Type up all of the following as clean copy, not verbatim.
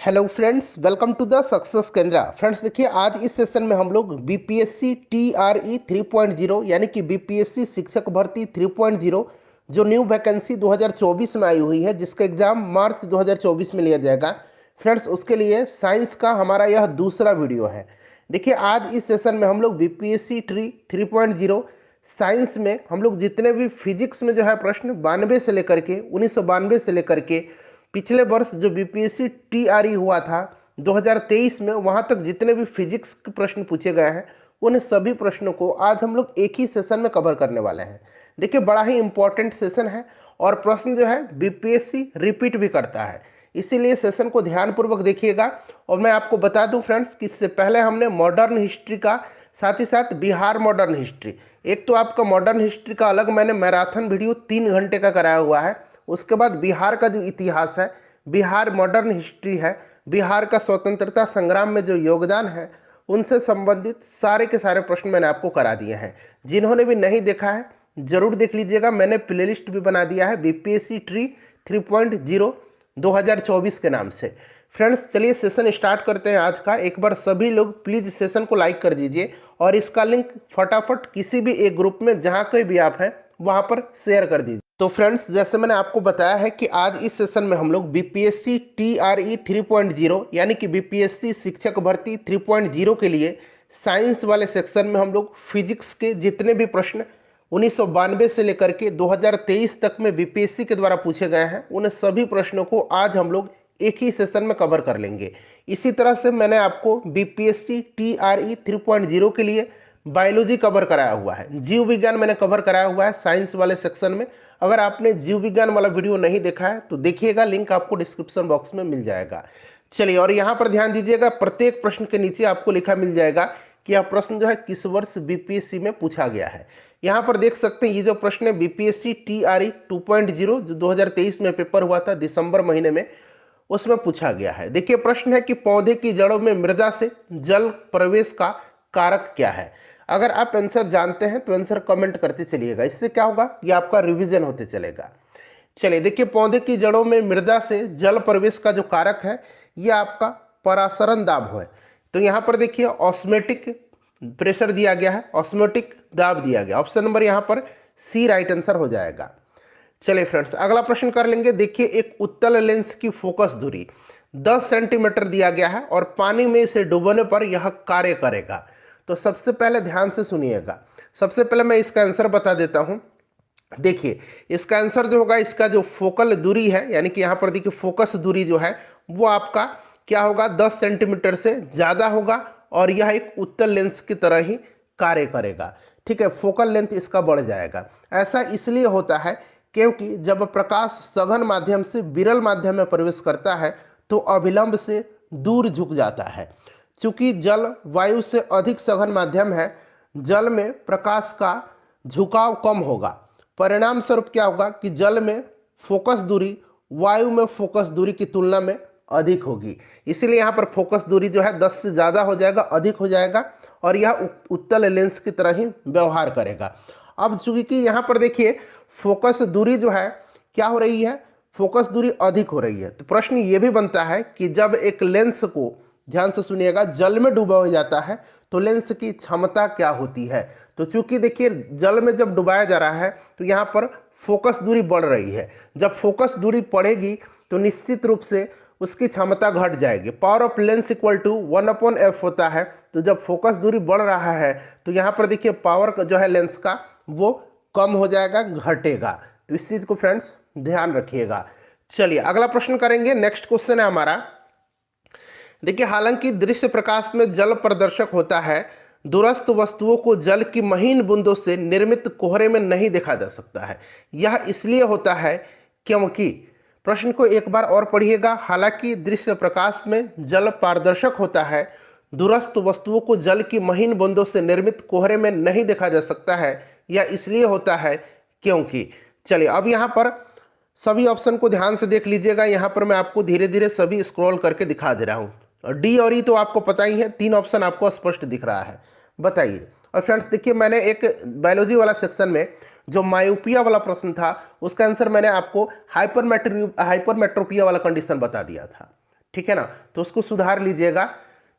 Hello friends, welcome to the success Kendra. Friends देखिए, आज इस सेशन में हम लोग बीपीएससी टीआरई 3.0 यानी कि बीपीएससी शिक्षक भर्ती 3.0 जो न्यू वैकेंसी 2024 में आई हुई है, जिसका एग्जाम मार्च 2024 में लिया जाएगा। फ्रेंड्स उसके लिए साइंस का हमारा यह दूसरा वीडियो है। देखिए, आज इस सेशन में हम लोग बीपीएससी 3.0 साइंस में हम लोग जितने भी फिजिक्स में जो है प्रश्न 92 से लेकर के 1992 से लेकर के पिछले वर्ष जो बीपीएससी टीआरई हुआ था 2023 में, वहां तक जितने भी फिजिक्स के प्रश्न पूछे गए हैं उन सभी प्रश्नों को आज हम लोग एक ही सेशन में कवर करने वाले हैं। देखिए, बड़ा ही इंपॉर्टेंट सेशन है और प्रश्न जो है बीपीएससी रिपीट भी करता है, इसीलिए सेशन को ध्यानपूर्वक देखिएगा। और मैं आपको बता दूं फ्रेंड्स कि इससे पहले हमने मॉडर्न हिस्ट्री का, साथ ही साथ बिहार मॉडर्न हिस्ट्री, एक तो आपका मॉडर्न हिस्ट्री का अलग मैंने मैराथन वीडियो 3 घंटे का कराया हुआ है। उसके बाद बिहार का जो इतिहास है, बिहार मॉडर्न हिस्ट्री है, बिहार का स्वतंत्रता संग्राम में जो योगदान है, उनसे संबंधित सारे के सारे प्रश्न मैंने आपको करा दिए हैं। जिन्होंने भी नहीं देखा है जरूर देख लीजिएगा, मैंने प्लेलिस्ट भी बना दिया है बीपीएससी 3.0 2024 के नाम से। फ्रेंड्स चलिए सेशन स्टार्ट करते हैं आज का। एक बार सभी लोग प्लीज़ सेशन को लाइक कर दीजिए और इसका लिंक फटाफट किसी भी एक ग्रुप में जहाँ कोई भी आप हैं वहाँ पर शेयर कर दीजिए। तो फ्रेंड्स, जैसे मैंने आपको बताया है कि आज इस सेशन में हम लोग बीपीएससी टीआरई 3.0 यानी कि बीपीएससी शिक्षक भर्ती 3.0 के लिए साइंस वाले सेक्शन में हम लोग फिजिक्स के जितने भी प्रश्न 1992 से लेकर के 2023 तक में बीपीएससी के द्वारा पूछे गए हैं, उन सभी प्रश्नों को आज हम लोग एक ही सेशन में कवर कर लेंगे। इसी तरह से मैंने आपको बीपीएससी टीआरई 3.0 के लिए बायोलॉजी कवर कराया हुआ है, जीव विज्ञान मैंने कवर कराया हुआ है साइंस वाले सेक्शन में। अगर आपने जीव विज्ञान वाला वीडियो नहीं देखा है तो देखिएगा, लिंक आपको डिस्क्रिप्शन बॉक्स में मिल जाएगा। चलिए, और यहाँ पर ध्यान दीजिएगा, प्रत्येक प्रश्न के नीचे आपको लिखा मिल जाएगा कि यह प्रश्न जो है किस वर्ष बीपीएससी में पूछा गया है। यहाँ पर देख सकते हैं ये जो प्रश्न है बीपीएससी टीआरई 2.0 जो 2023 में पेपर हुआ था दिसंबर महीने में, उसमें पूछा गया है। देखिए, प्रश्न है कि पौधे की जड़ों में मृदा से जल प्रवेश का कारक क्या है। अगर आप आंसर जानते हैं तो आंसर कमेंट करते चलिएगा, इससे क्या होगा, ये आपका रिवीजन होते चलेगा। चलिए देखिए, पौधे की जड़ों में मृदा से जल प्रवेश का जो कारक है ये आपका परासरण दाब है। तो यहाँ पर देखिए ऑस्मोटिक प्रेशर दिया गया है, ऑस्मोटिक दाब दिया गया। ऑप्शन नंबर यहाँ पर सी राइट आंसर हो जाएगा। चलिए फ्रेंड्स, अगला प्रश्न कर लेंगे। देखिए, एक उत्तल लेंस की फोकस दूरी 10 सेंटीमीटर दिया गया है और पानी में इसे डुबोने पर यह कार्य करेगा। तो सबसे पहले ध्यान से सुनिएगा, सबसे पहले मैं इसका आंसर बता देता हूं। देखिए, इसका आंसर जो होगा, इसका जो फोकल दूरी है, यानी कि यहाँ पर देखिए फोकस दूरी जो है वो आपका क्या होगा, 10 सेंटीमीटर से ज़्यादा होगा और यह एक उत्तल लेंस की तरह ही कार्य करेगा। ठीक है, फोकल लेंथ इसका बढ़ जाएगा। ऐसा इसलिए होता है क्योंकि जब प्रकाश सघन माध्यम से विरल माध्यम में प्रवेश करता है तो अभिलंब से दूर झुक जाता है। चूंकि जल वायु से अधिक सघन माध्यम है, जल में प्रकाश का झुकाव कम होगा। परिणाम स्वरूप क्या होगा कि जल में फोकस दूरी वायु में फोकस दूरी की तुलना में अधिक होगी। इसीलिए यहाँ पर फोकस दूरी जो है 10 से ज़्यादा हो जाएगा, अधिक हो जाएगा और यह उत्तल लेंस की तरह ही व्यवहार करेगा। अब चूंकि यहाँ पर देखिए फोकस दूरी जो है क्या हो रही है, फोकस दूरी अधिक हो रही है, तो प्रश्न ये भी बनता है कि जब एक लेंस को, ध्यान से सुनिएगा, जल में डुबाया जाता है तो लेंस की क्षमता क्या होती है। तो चूंकि देखिए जल में जब डुबाया जा रहा है तो यहाँ पर फोकस दूरी बढ़ रही है। जब फोकस दूरी बढ़ेगी तो निश्चित रूप से उसकी क्षमता घट जाएगी। Power of lens equal to 1/f होता है। तो जब फोकस दूरी बढ़ रहा है तो यहाँ पर देखिए पावर जो है लेंस का वो कम हो जाएगा, घटेगा। तो इस चीज़ को फ्रेंड्स ध्यान रखिएगा। चलिए अगला प्रश्न करेंगे। नेक्स्ट क्वेश्चन है हमारा। देखिए, हालांकि दृश्य प्रकाश में जल प्रदर्शक होता है, दूरस्थ वस्तुओं को जल की महीन बूंदों से निर्मित कोहरे में नहीं देखा जा सकता है। यह इसलिए होता है क्योंकि, प्रश्न को एक बार और पढ़िएगा, हालांकि दृश्य प्रकाश में जल पारदर्शक होता है, दूरस्थ वस्तुओं को जल की महीन बूंदों से निर्मित कोहरे में नहीं देखा जा सकता है, यह इसलिए होता है क्योंकि। चलिए अब यहाँ पर सभी ऑप्शन को ध्यान से देख लीजिएगा। यहाँ पर मैं आपको धीरे धीरे सभी स्क्रॉल करके दिखा दे रहा हूँ। डी और ई तो आपको पता ही है, 3 ऑप्शन आपको स्पष्ट दिख रहा है, बताइए। और फ्रेंड्स देखिए, मैंने एक बायोलॉजी वाला सेक्शन में जो मायोपिया वाला प्रश्न था उसका आंसर मैंने आपको हाइपरमेट्रोपिया वाला कंडीशन बता दिया था। ठीक है ना, तो उसको सुधार लीजिएगा।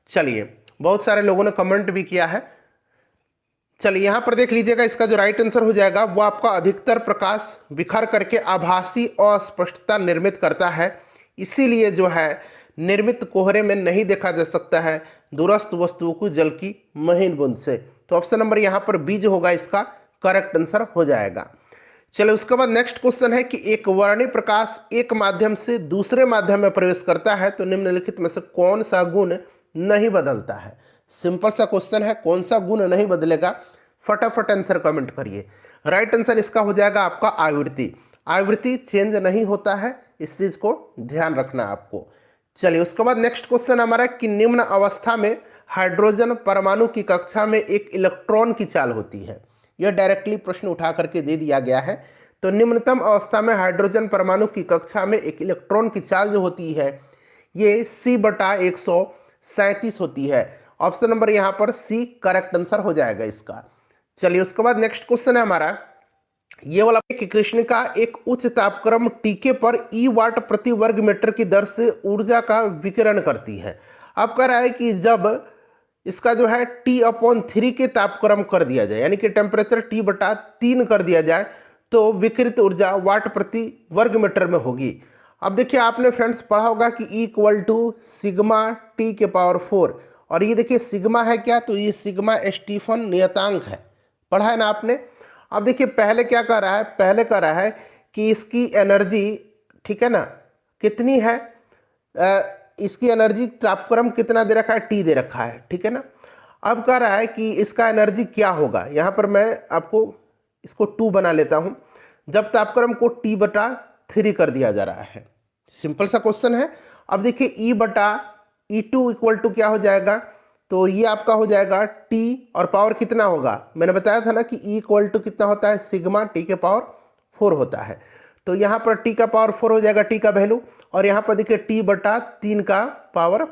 चलिए, बहुत सारे लोगों ने कमेंट भी किया है। चलिए यहाँ पर देख लीजिएगा, इसका जो राइट आंसर हो जाएगा वो आपका अधिकतर प्रकाश बिखर करके आभासी अस्पष्टता निर्मित करता है, इसीलिए जो है निर्मित कोहरे में नहीं देखा जा सकता है दूरस्थ वस्तुओं को जल की महीन बूंद से। तो ऑप्शन नंबर यहाँ पर बी जो होगा इसका करेक्ट आंसर हो जाएगा। चलिए उसके बाद नेक्स्ट क्वेश्चन है कि एक वर्णीय प्रकाश एक माध्यम से दूसरे माध्यम में प्रवेश करता है तो निम्नलिखित में से कौन सा गुण नहीं बदलता है। सिंपल सा क्वेश्चन है, कौन सा गुण नहीं बदलेगा, फटाफट आंसर कमेंट करिए। राइट आंसर इसका हो जाएगा आपका आवृत्ति। आवृत्ति चेंज नहीं होता है, इस चीज को ध्यान रखना आपको। चलिए उसके बाद नेक्स्ट क्वेश्चन हमारा कि निम्न अवस्था में हाइड्रोजन परमाणु की कक्षा में एक इलेक्ट्रॉन की चाल होती है। यह डायरेक्टली प्रश्न उठा करके दे दिया गया है। तो निम्नतम अवस्था में हाइड्रोजन परमाणु की कक्षा में एक इलेक्ट्रॉन की चाल जो होती है ये C/137 होती है। ऑप्शन नंबर यहाँ पर सी करेक्ट आंसर हो जाएगा इसका। चलिए उसके बाद नेक्स्ट क्वेश्चन है हमारा ये वाला कि कृष्ण का एक उच्च तापक्रम टीके पर ई वाट प्रति वर्ग मीटर की दर से ऊर्जा का विकिरण करती है। अब कह रहा है कि जब इसका जो है T/3 के तापक्रम कर दिया जाए, यानी कि टेम्परेचर T/3 कर दिया जाए, तो विकिरित ऊर्जा वाट प्रति वर्ग मीटर में होगी। अब देखिए आपने फ्रेंड्स पढ़ा होगा कि E = सिग्मा T⁴, और ये देखिए सिग्मा है क्या, तो ये सिग्मा स्टीफन नियतांक है, पढ़ा है ना आपने। अब देखिए पहले क्या कर रहा है, पहले कर रहा है कि इसकी एनर्जी, ठीक है ना, कितनी है, इसकी एनर्जी तापक्रम कितना दे रखा है, टी दे रखा है, ठीक है ना। अब कह रहा है कि इसका एनर्जी क्या होगा, यहाँ पर मैं आपको इसको 2 बना लेता हूँ जब तापक्रम को T/3 कर दिया जा रहा है। सिंपल सा क्वेश्चन है। अब देखिए E/E2 = क्या हो जाएगा, तो ये आपका हो जाएगा T और पावर कितना होगा, मैंने बताया था ना कि E = कितना होता है, सिग्मा T⁴ होता है। तो यहाँ पर T⁴ हो जाएगा, T का वैल्यू, और यहाँ पर देखिए T/3 का पावर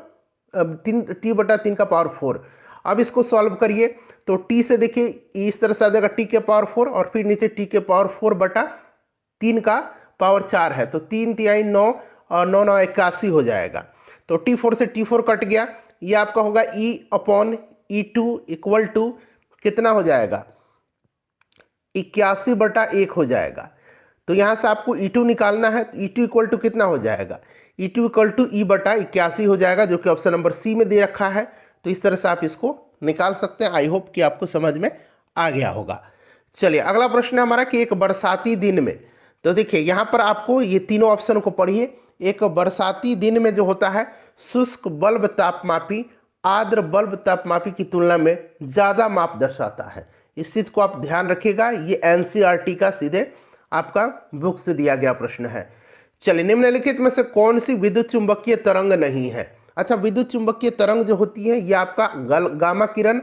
T/3 का पावर 4। अब इसको सॉल्व करिए तो T से देखिए इस तरह से आ जाएगा T⁴ और फिर नीचे T⁴/3 का पावर 4 है, तो 3 × 9 और 9 9 81 हो जाएगा। तो T4 से T4 कट गया, ये आपका होगा E/E2 = कितना हो जाएगा, 81/1 हो जाएगा। तो यहाँ से आपको E2 निकालना है, तो E2 = कितना हो जाएगा, E2 = E/81 हो जाएगा, जो कि ऑप्शन नंबर सी में दे रखा है। तो इस तरह से आप इसको निकाल सकते हैं। आई होप कि आपको समझ में आ गया होगा। चलिए अगला प्रश्न है हमारा कि एक बरसाती दिन में, तो देखिए यहाँ पर आपको ये तीनों ऑप्शन को पढ़िए। एक बरसाती दिन में जो होता है शुष्क बल्ब तापमापी आर्द्र बल्ब तापमापी की तुलना में ज़्यादा माप दर्शाता है। इस चीज़ को आप ध्यान रखिएगा, ये NCERT का सीधे आपका बुक से दिया गया प्रश्न है। चलिए निम्नलिखित में से कौन सी विद्युत चुंबकीय तरंग नहीं है। अच्छा, विद्युत चुंबकीय तरंग जो होती है ये आपका गामा किरण,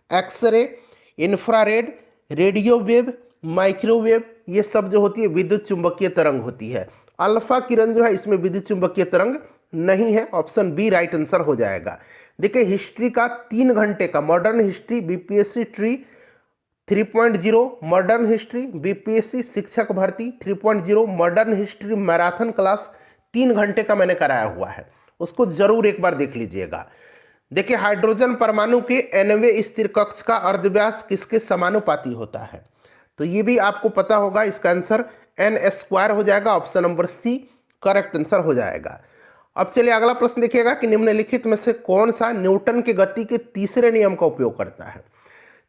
x-ray, infrared, radio wave, microwave, ये सब जो होती है विद्युत चुंबकीय तरंग होती है। अल्फा किरण जो है इसमें विद्युत चुंबकीय तरंग नहीं है, ऑप्शन बी राइट आंसर हो जाएगा। देखिए हिस्ट्री का 3 घंटे का modern history BPSC tree 3.0, modern history BPSC शिक्षक भर्ती 3.0, मॉडर्न हिस्ट्री मैराथन क्लास 3 घंटे का मैंने कराया हुआ है, उसको जरूर एक बार देख लीजिएगा। देखिए हाइड्रोजन परमाणु के nवें स्थिर कक्ष का अर्धव्यास किसके समानुपाती होता है, तो ये भी आपको पता होगा। इसका आंसर n² हो जाएगा, option number C correct answer हो जाएगा। अब चलिए अगला प्रश्न देखिएगा कि निम्नलिखित में से कौन सा न्यूटन के गति के तीसरे नियम का उपयोग करता है।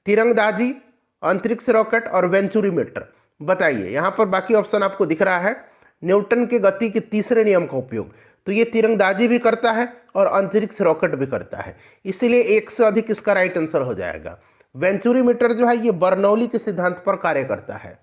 तीरंदाजी, अंतरिक्ष रॉकेट और वेंचुरीमीटर, बताइए। यहाँ पर बाकी ऑप्शन आपको दिख रहा है। न्यूटन के गति के तीसरे नियम का उपयोग, तो ये तीरंदाजी भी करता है और अंतरिक्ष रॉकेट भी करता है, इसीलिए एक से अधिक इसका राइट आंसर हो जाएगा। वेंचुरीमीटर जो है ये बर्नौली के सिद्धांत पर कार्य करता है।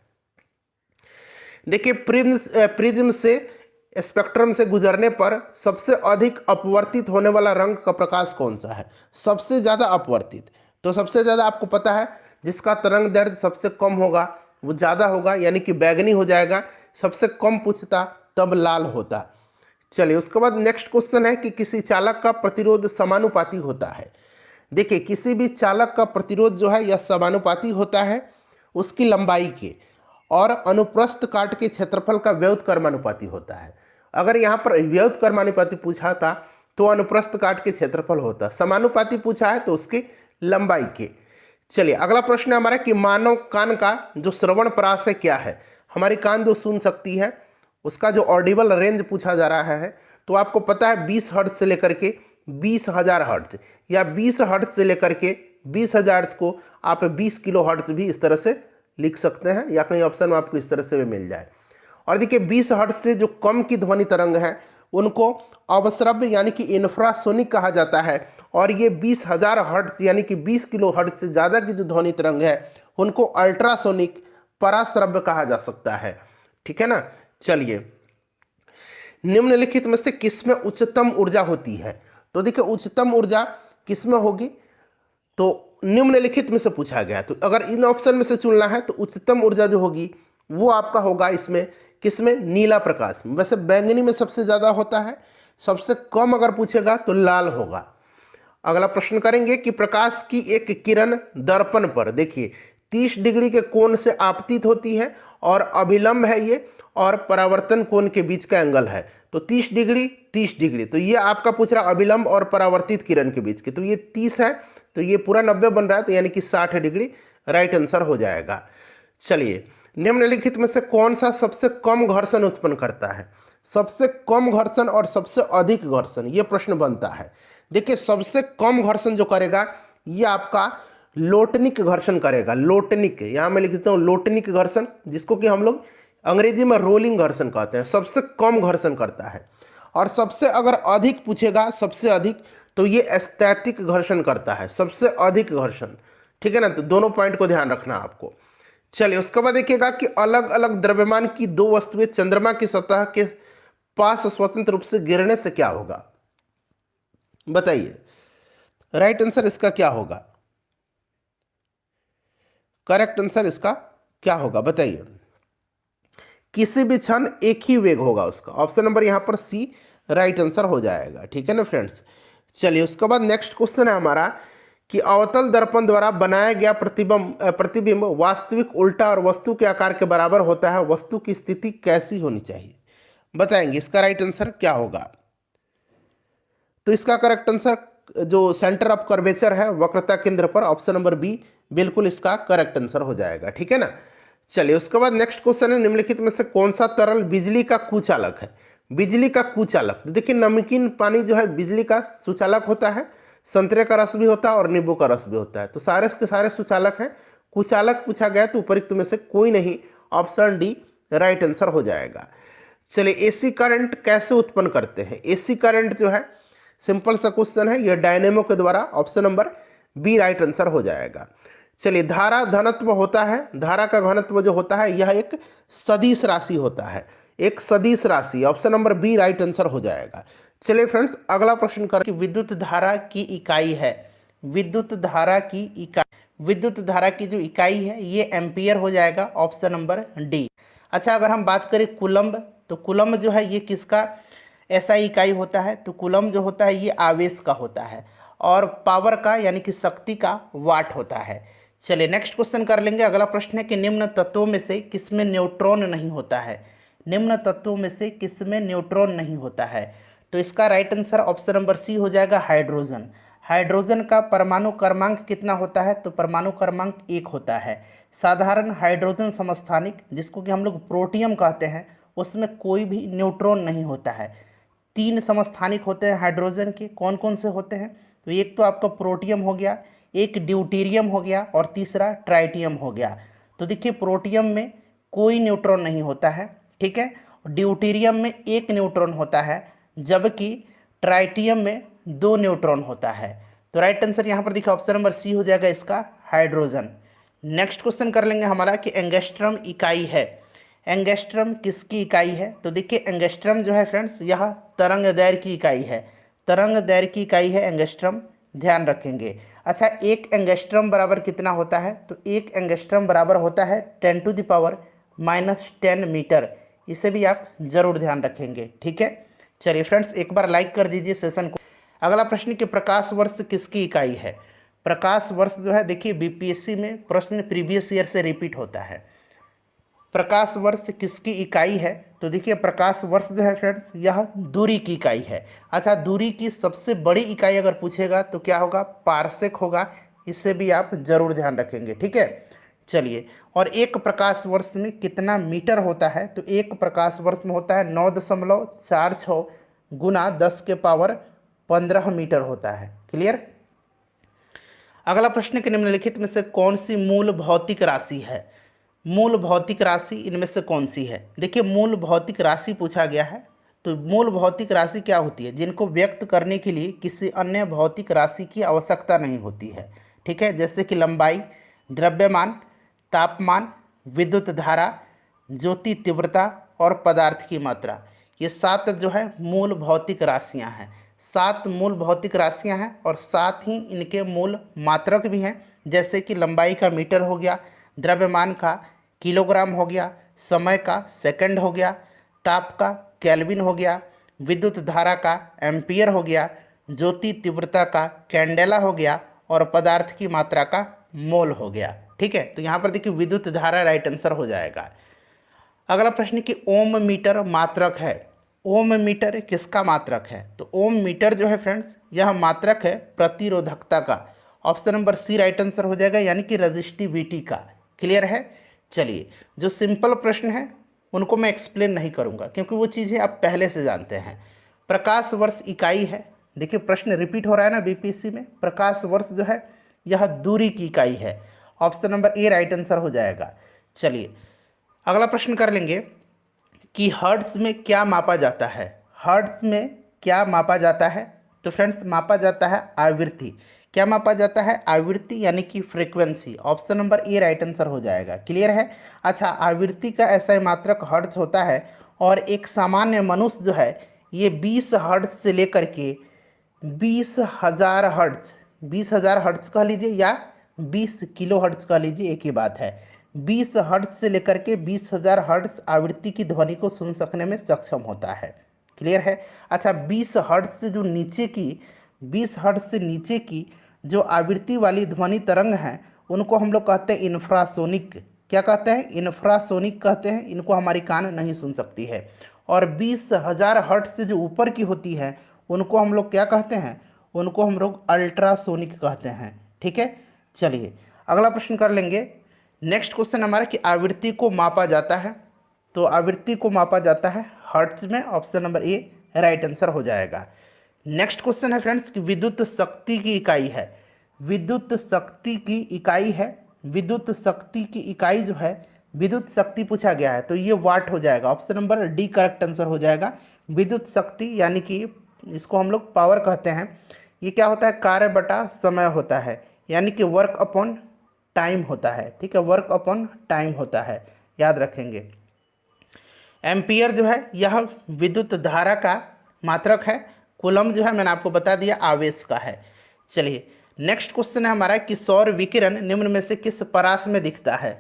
देखिए प्रिज्म से स्पेक्ट्रम से गुजरने पर सबसे अधिक अपवर्तित होने वाला रंग का प्रकाश कौन सा है, सबसे ज़्यादा अपवर्तित, तो सबसे ज़्यादा आपको पता है जिसका तरंग दैर्ध्य सबसे कम होगा वो ज़्यादा होगा, यानी कि बैगनी हो जाएगा। सबसे कम पूछता तब लाल होता। चलिए उसके बाद नेक्स्ट क्वेश्चन है कि किसी चालक का प्रतिरोध समानुपाती होता है। देखिए किसी भी चालक का प्रतिरोध जो है यह समानुपाती होता है उसकी लंबाई के, और अनुप्रस्थ काट के क्षेत्रफल का व्युत्क्रमानुपाती होता है। अगर यहाँ पर व्युत्क्रमानुपाती पूछा था तो अनुप्रस्थ काट के क्षेत्रफल होता है। समानुपाती पूछा है तो उसकी लंबाई के। चलिए अगला प्रश्न है हमारा कि मानव कान का जो श्रवण परास है क्या है। हमारी कान जो सुन सकती है उसका जो ऑडिबल रेंज पूछा जा रहा है, तो आपको पता है 20 हर्ट्ज से लेकर के 20,000 हर्ट्ज, या 20 हर्ट्ज से लेकर के 20,000 को आप 20 किलो हर्ट्ज भी इस तरह से लिख सकते हैं, या कहीं ऑप्शन में आपको इस तरह से भी मिल जाए। और देखिए 20 हर्ट्ज से जो कम की ध्वनि तरंग है उनको अवश्रव्य यानी कि इंफ्रासोनिक कहा जाता है, और ये 20,000 हर्ट्ज यानी कि 20 किलो हर्ट्ज से ज़्यादा की जो ध्वनि तरंग है उनको अल्ट्रासोनिक पराश्रव्य कहा जा सकता है। ठीक है ना। चलिए निम्नलिखित में से किसमें उच्चतम ऊर्जा होती है। तो देखिए उच्चतम ऊर्जा किसमें होगी, तो निम्नलिखित में से पूछा गया, तो अगर इन ऑप्शन में से चुनना है तो उच्चतम ऊर्जा जो होगी वो आपका होगा इसमें किसमें, नीला प्रकाश में। वैसे बैंगनी में सबसे ज़्यादा होता है, सबसे कम अगर पूछेगा तो लाल होगा। अगला प्रश्न करेंगे कि प्रकाश की एक किरण दर्पण पर देखिए 30 डिग्री के कोण से आपतित होती है और अभिलंब है ये, और परावर्तन कोण के बीच का एंगल है। तो 30 डिग्री 30 डिग्री, तो ये आपका पूछ रहा अभिलंब और परावर्तित किरण के बीच के, तो ये 30 है, तो ये पूरा 90 बन रहा है, तो यानी कि 60 डिग्री राइट आंसर हो जाएगा। चलिए निम्नलिखित में से कौन सा सबसे कम घर्षण उत्पन्न करता है। सबसे कम घर्षण और सबसे अधिक घर्षण, ये प्रश्न बनता है। देखिए सबसे कम घर्षण जो करेगा ये आपका लोटनिक घर्षण करेगा। लोटनिक, यहाँ मैं लिख देता हूँ लोटनिक घर्षण, जिसको कि हम लोग अंग्रेजी में रोलिंग घर्षण कहते हैं, सबसे कम घर्षण करता है। और सबसे अगर अधिक पूछेगा, सबसे अधिक, तो ये एस्थेटिक घर्षण करता है, सबसे अधिक घर्षण। ठीक है ना, तो दोनों पॉइंट को ध्यान रखना आपको। चलिए उसके बाद देखिएगा कि अलग अलग द्रव्यमान की दो वस्तुएं चंद्रमा की सतह के पास स्वतंत्र रूप से गिरने से क्या होगा, बताइए राइट आंसर इसका क्या होगा, करेक्ट आंसर इसका क्या होगा बताइए। किसी भी क्षण एक ही वेग होगा उसका, ऑप्शन नंबर यहां पर सी राइट आंसर हो जाएगा। ठीक है ना फ्रेंड्स। चलिए उसके बाद नेक्स्ट क्वेश्चन है हमारा कि अवतल दर्पण द्वारा बनाया गया प्रतिबिंब वास्तविक उल्टा और वस्तु के आकार के बराबर होता है, वस्तु की स्थिति कैसी होनी चाहिए, बताएंगे इसका राइट आंसर क्या होगा। तो इसका करेक्ट आंसर जो सेंटर ऑफ कर्वेचर है वक्रता केंद्र पर, ऑप्शन नंबर बी बिल्कुल इसका करेक्ट आंसर हो जाएगा। ठीक है ना। चलिए उसके बाद नेक्स्ट क्वेश्चन है निम्नलिखित में से कौन सा तरल बिजली का कुचालक है। बिजली का कुचालक, देखिए नमकीन पानी जो है बिजली का सुचालक होता है, संतरे का रस भी होता है और नींबू का रस भी होता है, तो सारे के सारे सुचालक हैं। कुचालक पूछा गया तो उपरोक्त में से कोई नहीं, ऑप्शन डी राइट आंसर हो जाएगा। चलिए एसी करंट कैसे उत्पन्न करते हैं। एसी करंट जो है सिंपल सा क्वेश्चन है, यह डायनेमो के द्वारा, option number B right answer हो जाएगा। चलिए धारा घनत्व होता है, धारा का घनत्व जो होता है यह एक सदिश राशि होता है, एक सदिश राशि, option number B right answer हो जाएगा। चलिए फ्रेंड्स अगला प्रश्न कर कि विद्युत धारा की इकाई है। विद्युत धारा की इकाई, विद्युत धारा की जो इकाई है ये एम्पियर हो जाएगा, ऑप्शन नंबर डी। अच्छा अगर हम बात करें कुलम्ब, तो कुलम्ब जो है ये किसका ऐसा इकाई होता है, तो कुलम्ब जो होता है ये आवेश का होता है, और पावर का यानी कि शक्ति का वाट होता है। चलिए नेक्स्ट क्वेश्चन कर लेंगे। अगला प्रश्न है कि निम्न तत्वों में से किसमें न्यूट्रॉन नहीं होता है। निम्न तत्वों में से किसमें न्यूट्रॉन नहीं होता है, तो इसका right answer option number C हो जाएगा, हाइड्रोजन। हाइड्रोजन का परमाणु क्रमांक कितना होता है, तो परमाणु क्रमांक 1 होता है। साधारण हाइड्रोजन समस्थानिक जिसको कि हम लोग प्रोटियम कहते हैं, उसमें कोई भी न्यूट्रॉन नहीं होता है। 3 समस्थानिक होते हैं हाइड्रोजन के, कौन कौन से होते हैं, तो एक तो आपका प्रोटियम हो गया, एक ड्यूटीरियम हो गया, और तीसरा ट्राइटियम हो गया। तो देखिए प्रोटियम में कोई न्यूट्रॉन नहीं होता है, ठीक है। ड्यूटीरियम में 1 न्यूट्रॉन होता है, जबकि ट्राइटियम में 2 न्यूट्रॉन होता है। तो राइट आंसर यहाँ पर देखिए ऑप्शन नंबर सी हो जाएगा इसका, हाइड्रोजन। नेक्स्ट क्वेश्चन कर लेंगे हमारा कि एंगस्ट्रम इकाई है। एंगस्ट्रम किसकी इकाई है, तो देखिए एंगस्ट्रम जो है फ्रेंड्स यह तरंग दैर्घ्य की इकाई है, तरंग दैर्घ्य की इकाई है एंगस्ट्रम, ध्यान रखेंगे। अच्छा एक एंगस्ट्रम बराबर कितना होता है, तो एक एंगस्ट्रम बराबर होता है 10⁻⁻10 मीटर, इसे भी आप जरूर ध्यान रखेंगे। ठीक है। चलिए फ्रेंड्स एक बार लाइक कर दीजिए सेशन को। अगला प्रश्न कि प्रकाश वर्ष किसकी इकाई है। प्रकाश वर्ष जो है देखिए बीपीएससी में प्रश्न प्रीवियस ईयर से रिपीट होता है। प्रकाश वर्ष किसकी इकाई है? तो देखिए प्रकाश वर्ष जो है फ्रेंड्स यह दूरी की इकाई है। अच्छा, दूरी की सबसे बड़ी इकाई अगर पूछेगा तो क्या होगा? पारसेक होगा। इससे भी आप जरूर ध्यान रखेंगे, ठीक है। चलिए, और एक प्रकाश वर्ष में कितना मीटर होता है? तो एक प्रकाश वर्ष में होता है 9.46 गुना 10 के पावर 15 मीटर होता है। क्लियर। अगला प्रश्न के निम्नलिखित में से कौन सी मूल भौतिक राशि है? मूल भौतिक राशि इनमें से कौन सी है? देखिए मूल भौतिक राशि पूछा गया है, तो मूल भौतिक राशि क्या होती है? जिनको व्यक्त करने के लिए किसी अन्य भौतिक राशि की आवश्यकता नहीं होती है, ठीक है। जैसे कि लंबाई, द्रव्यमान, तापमान, विद्युत धारा, ज्योति तीव्रता और पदार्थ की मात्रा। ये 7 जो है मूल भौतिक राशियां हैं। 7 मूल भौतिक राशियां हैं और साथ ही इनके मूल मात्रक भी हैं। जैसे कि लंबाई का मीटर हो गया, द्रव्यमान का किलोग्राम हो गया, समय का सेकंड हो गया, ताप का केल्विन हो गया, विद्युत धारा का एम्पियर हो गया, ज्योति तीव्रता का कैंडेला हो गया और पदार्थ की मात्रा का मोल हो गया, ठीक है। तो यहाँ पर देखिए विद्युत धारा राइट आंसर हो जाएगा। अगला प्रश्न कि ओम मीटर मात्रक है। ओम मीटर किसका मात्रक है? तो ओम मीटर जो है फ्रेंड्स यह मात्रक है प्रतिरोधकता का। Option number C right answer हो जाएगा, यानी कि रजिस्टिविटी का। क्लियर है। चलिए, जो सिंपल प्रश्न है उनको मैं एक्सप्लेन नहीं करूंगा क्योंकि वो चीज़ें आप पहले से जानते हैं। प्रकाश वर्ष इकाई है। देखिए प्रश्न रिपीट हो रहा है ना बीपीएससी में। प्रकाश वर्ष जो है यह दूरी की इकाई है। Option number A right answer हो जाएगा। चलिए, अगला प्रश्न कर लेंगे कि हर्ट्ज में क्या मापा जाता है? हर्ट्ज में क्या मापा जाता है? तो फ्रेंड्स मापा जाता है आवृत्ति। क्या मापा जाता है? आवृत्ति यानी कि frequency. Option number A right answer हो जाएगा। क्लियर है। अच्छा, आवृत्ति का ऐसा मात्रक हर्ट्ज होता है और एक सामान्य मनुष्य जो है ये 20 हर्ट्ज से लेकर के 20,000 हर्ट्ज, 20,000 हर्ट्ज कह लीजिए या 20 किलो हर्ट्ज कह लीजिए, एक ही बात है। 20 हर्ट्ज से लेकर के 20,000 हर्ट्ज आवृत्ति की ध्वनि को सुन सकने में सक्षम होता है। क्लियर है। अच्छा, 20 हर्ट्ज से जो नीचे की 20 हर्ट्ज से नीचे की जो आवृत्ति वाली ध्वनि तरंग हैं उनको हम लोग कहते हैं इंफ्रासोनिक। क्या कहते हैं? इंफ्रासोनिक कहते हैं। इनको हमारी कान नहीं सुन सकती है। और 20,000 हर्ट्ज से जो ऊपर की होती है उनको हम लोग क्या कहते हैं? उनको हम लोग अल्ट्रासोनिक कहते हैं, ठीक है। चलिए, अगला प्रश्न कर लेंगे। नेक्स्ट क्वेश्चन हमारा कि आवृत्ति को मापा जाता है। तो आवृत्ति को मापा जाता है हर्ट्ज में। Option number A right answer हो जाएगा। नेक्स्ट क्वेश्चन है फ्रेंड्स कि विद्युत शक्ति की इकाई है। विद्युत शक्ति की इकाई है। विद्युत शक्ति की इकाई जो है, विद्युत शक्ति पूछा गया है तो ये वाट हो जाएगा। Option number D correct answer हो जाएगा। विद्युत शक्ति यानी कि इसको हम लोग पावर कहते हैं। ये क्या होता है? कार्य बटा समय होता है, यानी कि वर्क अपॉन टाइम होता है, ठीक है। वर्क अपॉन टाइम होता है, याद रखेंगे। एम्पियर जो है यह विद्युत धारा का मात्रक है। कूलम जो है मैंने आपको बता दिया आवेश का है। चलिए, नेक्स्ट क्वेश्चन है हमारा कि सौर विकिरण निम्न में से किस परास में दिखता है?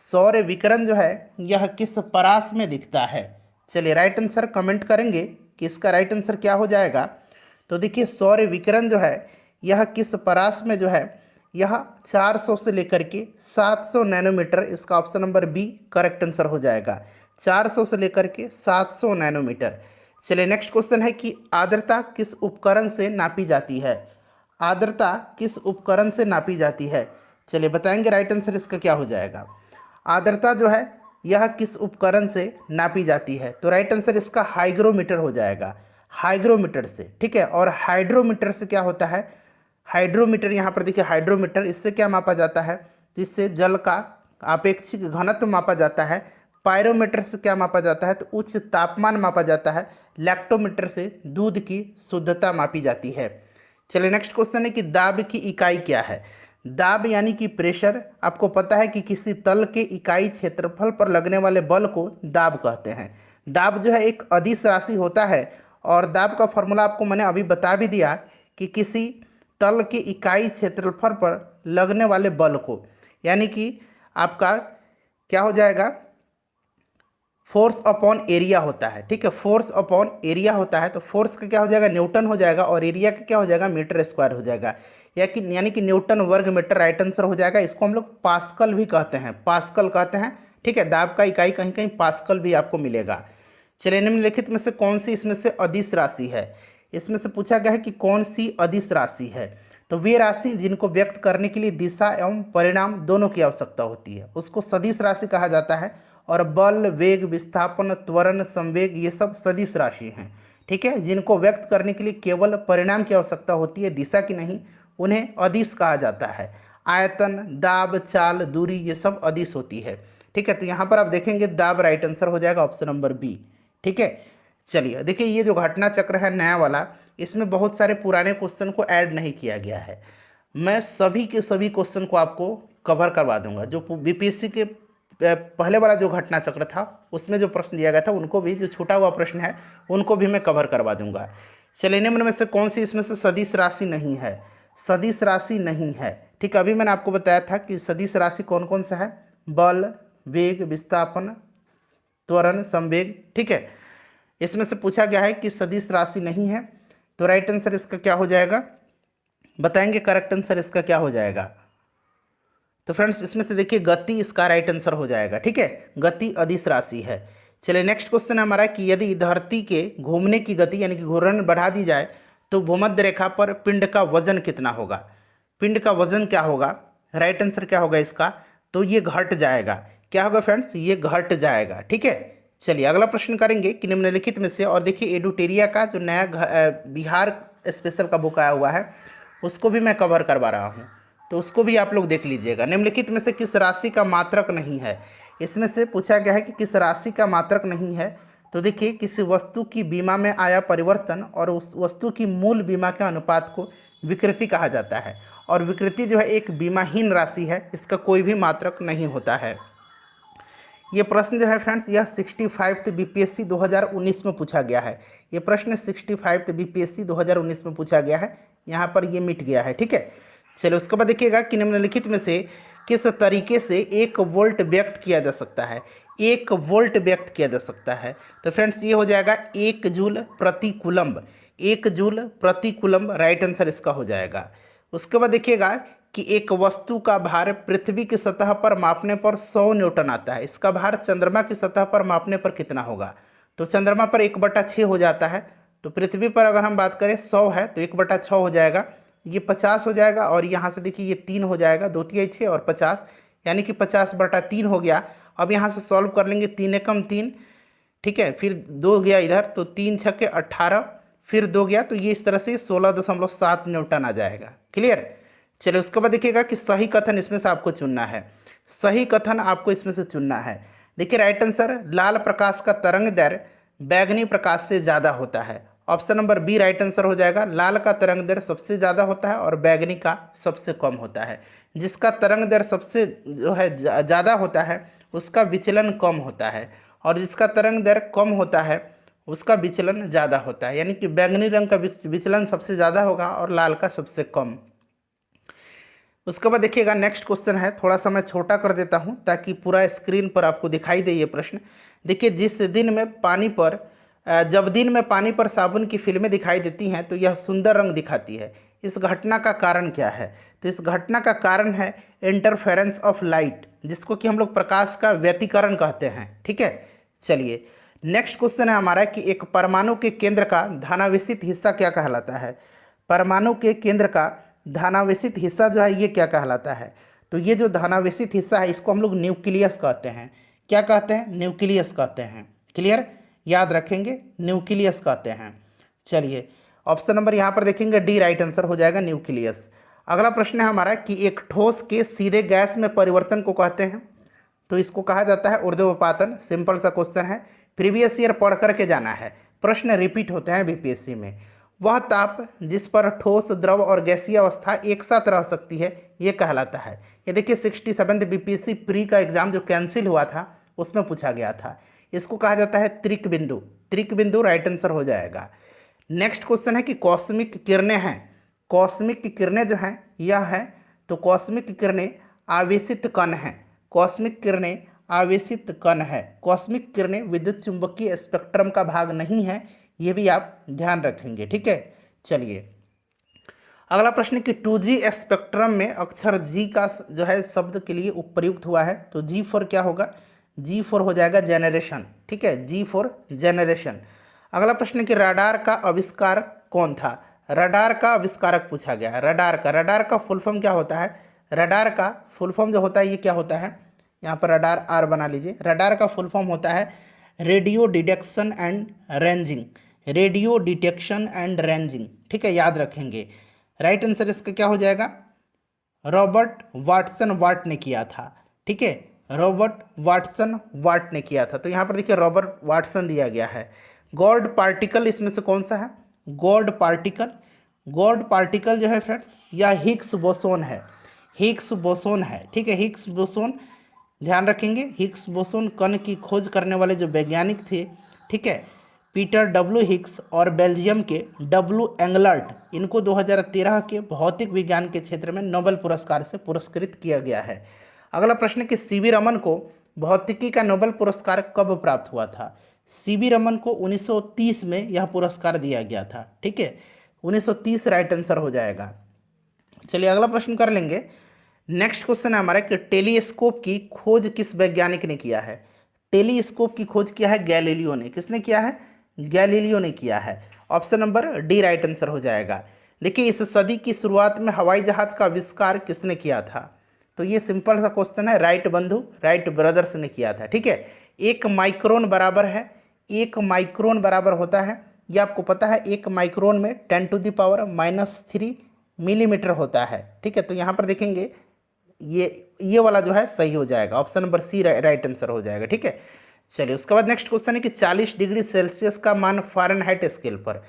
सौर विकिरण जो है यह किस परास में दिखता है? चलिए, राइट आंसर कमेंट करेंगे कि इसका राइट आंसर क्या हो जाएगा। तो देखिए सौर विकिरण जो है यह किस परास में जो है, यह 400 से लेकर के 700 नैनोमीटर, इसका option number B correct answer हो जाएगा। 400 से लेकर के 700 नैनोमीटर। चलिए, नेक्स्ट क्वेश्चन है कि आर्द्रता किस उपकरण से नापी जाती है? आर्द्रता किस उपकरण से नापी जाती है? चलिए बताएंगे राइट आंसर इसका क्या हो जाएगा। आर्द्रता जो है यह किस उपकरण से नापी जाती है? तो राइट आंसर इसका हाइग्रोमीटर हो जाएगा। हाइग्रोमीटर से, ठीक है। और हाइड्रोमीटर से क्या होता है? हाइड्रोमीटर, यहाँ पर देखिए हाइड्रोमीटर, इससे क्या मापा जाता है? जिससे जल का आपेक्षिक घनत्व मापा जाता है। पायरोमीटर से क्या मापा जाता है? तो उच्च तापमान मापा जाता है। लैक्टोमीटर से दूध की शुद्धता मापी जाती है। चलिए, नेक्स्ट क्वेश्चन है कि दाब की इकाई क्या है? दाब यानी कि प्रेशर। आपको पता है कि किसी तल के इकाई क्षेत्रफल पर लगने वाले बल को दाब कहते हैं। दाब जो है एक अदिश राशि होता है और दाब का फॉर्मूला आपको मैंने अभी बता भी दिया कि किसी तल के इकाई क्षेत्रफल पर लगने वाले बल को, यानी कि आपका क्या हो जाएगा? फोर्स अपॉन एरिया होता है, ठीक है। फोर्स अपॉन एरिया होता है तो फोर्स का क्या हो जाएगा? न्यूटन हो जाएगा और एरिया का क्या हो जाएगा? मीटर स्क्वायर हो जाएगा, यानी कि न्यूटन वर्ग मीटर राइट आंसर हो जाएगा। इसको हम लोग पास्कल भी कहते हैं, पास्कल कहते हैं, ठीक है। दाब का इकाई कहीं कहीं पास्कल भी आपको मिलेगा। चलिए, निम्नलिखित में से कौन सी इसमें से अदिश राशि है? इसमें से पूछा गया है कि कौन सी अदिश राशि है। तो वे राशि जिनको व्यक्त करने के लिए दिशा एवं परिणाम दोनों की आवश्यकता होती है उसको सदिश राशि कहा जाता है। और बल, वेग, विस्थापन, त्वरण, संवेग ये सब सदिश राशि हैं। ठीक है, जिनको व्यक्त करने के लिए केवल परिणाम की आवश्यकता होती है, दिशा की नहीं, उन्हें अदिश कहा जाता है। आयतन, दाब, चाल, दूरी ये सब अदिश होती है। ठीक है, तो यहाँ पर आप देखेंगे दाब राइट आंसर हो जाएगा ऑप्शन नंबर बी। ठीक है, चलिए देखिए ये जो घटना चक्र है नया वाला, इसमें बहुत सारे पुराने क्वेश्चन को ऐड नहीं किया गया है। मैं सभी के सभी क्वेश्चन को आपको कवर करवा दूंगा। जो बीपीएससी के पहले वाला जो घटना चक्र था उसमें जो प्रश्न दिया गया था उनको भी, जो छूटा हुआ प्रश्न है उनको भी मैं कवर करवा दूंगा। चलिए, निम्न में से कौन सी इसमें से सदिश राशि नहीं है? सदिश राशि नहीं है। ठीक है, अभी मैंने आपको बताया था कि सदिश राशि कौन कौन सा है। बल, वेग, विस्थापन, त्वरण, संवेग। ठीक है, इसमें से पूछा गया है कि सदिश राशि नहीं है, तो राइट आंसर इसका क्या हो जाएगा? बताएंगे करेक्ट आंसर इसका क्या हो जाएगा? तो फ्रेंड्स इसमें से देखिए गति इसका राइट आंसर हो जाएगा। ठीक है, गति अदिश राशि है। चलिए नेक्स्ट क्वेश्चन है हमारा कि यदि धरती के घूमने की गति यानी कि घूर्णन बढ़ा दी जाए तो भूमध्य रेखा पर पिंड का वजन कितना होगा? पिंड का वजन क्या होगा? राइट आंसर क्या होगा इसका? तो ये घट जाएगा। क्या होगा फ्रेंड्स? ये घट जाएगा। ठीक है, चलिए अगला प्रश्न करेंगे कि निम्नलिखित में से, और देखिए एडुटेरिया का जो नया बिहार स्पेशल का बुक आया हुआ है उसको भी मैं कवर करवा रहा हूँ, तो उसको भी आप लोग देख लीजिएगा। निम्नलिखित में से किस राशि का मात्रक नहीं है? इसमें से पूछा गया है कि किस राशि का मात्रक नहीं है। तो देखिए, किसी वस्तु की बीमा में आया परिवर्तन और उस वस्तु की मूल बीमा के अनुपात को विकृति कहा जाता है। और विकृति जो है एक बीमाहीन राशि है, इसका कोई भी मात्रक नहीं होता है। ये प्रश्न जो है फ्रेंड्स, यह 65th बीपीएससी 2019 में पूछा गया है। ये प्रश्न 65th बीपीएससी 2019 में पूछा गया है, यहाँ पर ये मिट गया है। ठीक है, चलिए उसके बाद देखिएगा कि निम्नलिखित में से किस तरीके से 1 वोल्ट व्यक्त किया जा सकता है? 1 वोल्ट व्यक्त किया जा सकता है। तो फ्रेंड्स ये हो जाएगा 1 जूल प्रति कूलम्ब। 1 जूल प्रति कूलम्ब राइट आंसर इसका हो जाएगा। उसके बाद देखिएगा कि एक वस्तु का भार पृथ्वी की सतह पर मापने पर 100 न्यूटन आता है, इसका भार चंद्रमा की सतह पर मापने पर कितना होगा? तो चंद्रमा पर 1/6 हो जाता है, तो पृथ्वी पर अगर हम बात करें 100 है तो 1/6 हो जाएगा, ये 50 हो जाएगा। और यहाँ से देखिए ये 3 हो जाएगा, 2 तिहाई 6 और 50, यानी कि 50/3 हो गया। अब यहाँ से सॉल्व कर लेंगे, 3 एकम 3, ठीक है, फिर 2 गया इधर तो 3 छक्के 18, फिर 2 गया तो ये इस तरह से 16.7 न्यूटन आ जाएगा। क्लियर? चलिए उसके बाद देखिएगा कि सही कथन इसमें से आपको चुनना है। सही कथन आपको इसमें से चुनना है। देखिए राइट आंसर, लाल प्रकाश का तरंग दैर्घ्य बैगनी प्रकाश से ज़्यादा होता है। Option number B right answer हो जाएगा। लाल का तरंग दैर्घ्य सबसे ज़्यादा होता है और बैगनी का सबसे कम होता है। जिसका तरंग दैर्घ्य सबसे जो है ज़्यादा होता है उसका विचलन कम होता है, और जिसका तरंग दैर्घ्य कम होता है उसका विचलन ज़्यादा होता है। यानी कि बैगनी रंग का विचलन सबसे ज़्यादा होगा और लाल का सबसे कम। उसके बाद देखिएगा नेक्स्ट क्वेश्चन है, थोड़ा सा मैं छोटा कर देता हूं ताकि पूरा स्क्रीन पर आपको दिखाई दे ये प्रश्न। देखिए, जिस दिन में पानी पर जब दिन में पानी पर साबुन की फिल्में दिखाई देती हैं तो यह सुंदर रंग दिखाती है, इस घटना का कारण क्या है? तो इस घटना का कारण है इंटरफेरेंस ऑफ लाइट, जिसको कि हम लोग प्रकाश का व्यतिकरण कहते हैं। ठीक है, चलिए नेक्स्ट क्वेश्चन है हमारा कि एक परमाणु के केंद्र का धनावेशित हिस्सा क्या कहलाता है? परमाणु के केंद्र का धनावेशित हिस्सा जो है ये क्या कहलाता है? तो ये जो धनावेशित हिस्सा है इसको हम लोग न्यूक्लियस कहते हैं। क्या कहते हैं? न्यूक्लियस कहते हैं। क्लियर? याद रखेंगे, न्यूक्लियस कहते हैं। चलिए ऑप्शन नंबर यहाँ पर देखेंगे डी राइट आंसर हो जाएगा, न्यूक्लियस। अगला प्रश्न है हमारा कि एक ठोस के सीधे गैस में परिवर्तन को कहते हैं, तो इसको कहा जाता है ऊर्ध्वपातन। सिंपल सा क्वेश्चन है, प्रीवियस ईयर पढ़ करके जाना है, प्रश्न रिपीट होते हैं बीपीएससी में। वह ताप जिस पर ठोस, द्रव और गैसीय अवस्था एक साथ रह सकती है ये कहलाता है। ये देखिए 67 बीपीएससी प्री का एग्जाम जो कैंसिल हुआ था उसमें पूछा गया था। इसको कहा जाता है त्रिक बिंदु। त्रिक बिंदु राइट आंसर हो जाएगा। नेक्स्ट क्वेश्चन है कि कॉस्मिक किरणें हैं, कॉस्मिक किरणें जो हैं यह है, तो कॉस्मिक किरणें आवेशित कण हैं। कॉस्मिक किरणें आवेशित कण है। कॉस्मिक किरणें विद्युत चुंबकीय स्पेक्ट्रम का भाग नहीं है, ये भी आप ध्यान रखेंगे। ठीक है, चलिए अगला प्रश्न कि 2G स्पेक्ट्रम में अक्षर जी का जो है शब्द के लिए प्रयुक्त हुआ है, तो जी फॉर क्या होगा? जी फॉर हो जाएगा जेनरेशन, ठीक है, जी फॉर जेनरेशन। अगला प्रश्न है कि रडार का आविष्कार कौन था? रडार का आविष्कारक पूछा गया है। रडार का फुल फॉर्म क्या होता है? रडार का फुल फॉर्म जो होता है ये क्या होता है? यहाँ पर रडार आर बना लीजिए। रडार का फुल फॉर्म होता है radio detection and ranging, radio detection and ranging, ठीक है, याद रखेंगे। राइट आंसर इसका क्या हो जाएगा? रॉबर्ट वाटसन वाट ने किया था, ठीक है, रॉबर्ट वाटसन वाट ने किया था। तो यहाँ पर देखिए रॉबर्ट वाटसन दिया गया है। गॉड पार्टिकल इसमें से कौन सा है? गॉड पार्टिकल, गॉड पार्टिकल जो है फ्रेंड्स या हिग्स बोसोन है, हिग्स बोसोन है, ठीक है, हिग्स बोसोन ध्यान रखेंगे। हिग्स बोसोन कण की खोज करने वाले जो वैज्ञानिक थे, ठीक है, पीटर डब्ल्यू हिग्स और बेल्जियम के डब्ल्यू एंगलर्ट, इनको 2013 के भौतिक विज्ञान के क्षेत्र में नोबेल पुरस्कार से पुरस्कृत किया गया है। अगला प्रश्न है कि सीवी रमन को भौतिकी का नोबेल पुरस्कार कब प्राप्त हुआ था? सीवी रमन को 1930 में यह पुरस्कार दिया गया था, ठीक है, 1930 राइट आंसर हो जाएगा। चलिए अगला प्रश्न कर लेंगे। नेक्स्ट क्वेश्चन है हमारा कि टेलीस्कोप की खोज किस वैज्ञानिक ने किया है? टेलीस्कोप की खोज किया है गैलीलियो ने। किसने किया है? गैलीलियो ने किया है। Option number D right answer हो जाएगा। देखिए इस सदी की शुरुआत में हवाई जहाज का आविष्कार किसने किया था? तो ये सिंपल सा क्वेश्चन है, राइट बंधु, राइट ब्रदर्स ने किया था, ठीक है। एक माइक्रोन बराबर है, एक माइक्रोन बराबर होता है, ये आपको पता है, एक माइक्रोन में 10⁻³ मिलीमीटर होता है, ठीक है। तो यहाँ पर देखेंगे ये वाला जो है सही हो जाएगा, option number C right answer हो जाएगा, ठीक है। चलिए उसके बाद नेक्स्ट क्वेश्चन है कि 40 डिग्री सेल्सियस का मान फ़ारेनहाइट स्केल पर,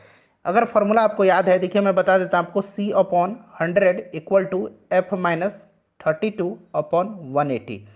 अगर फॉर्मूला आपको याद है, देखिए मैं बता देता हूँ आपको, C/100 = F-32/180।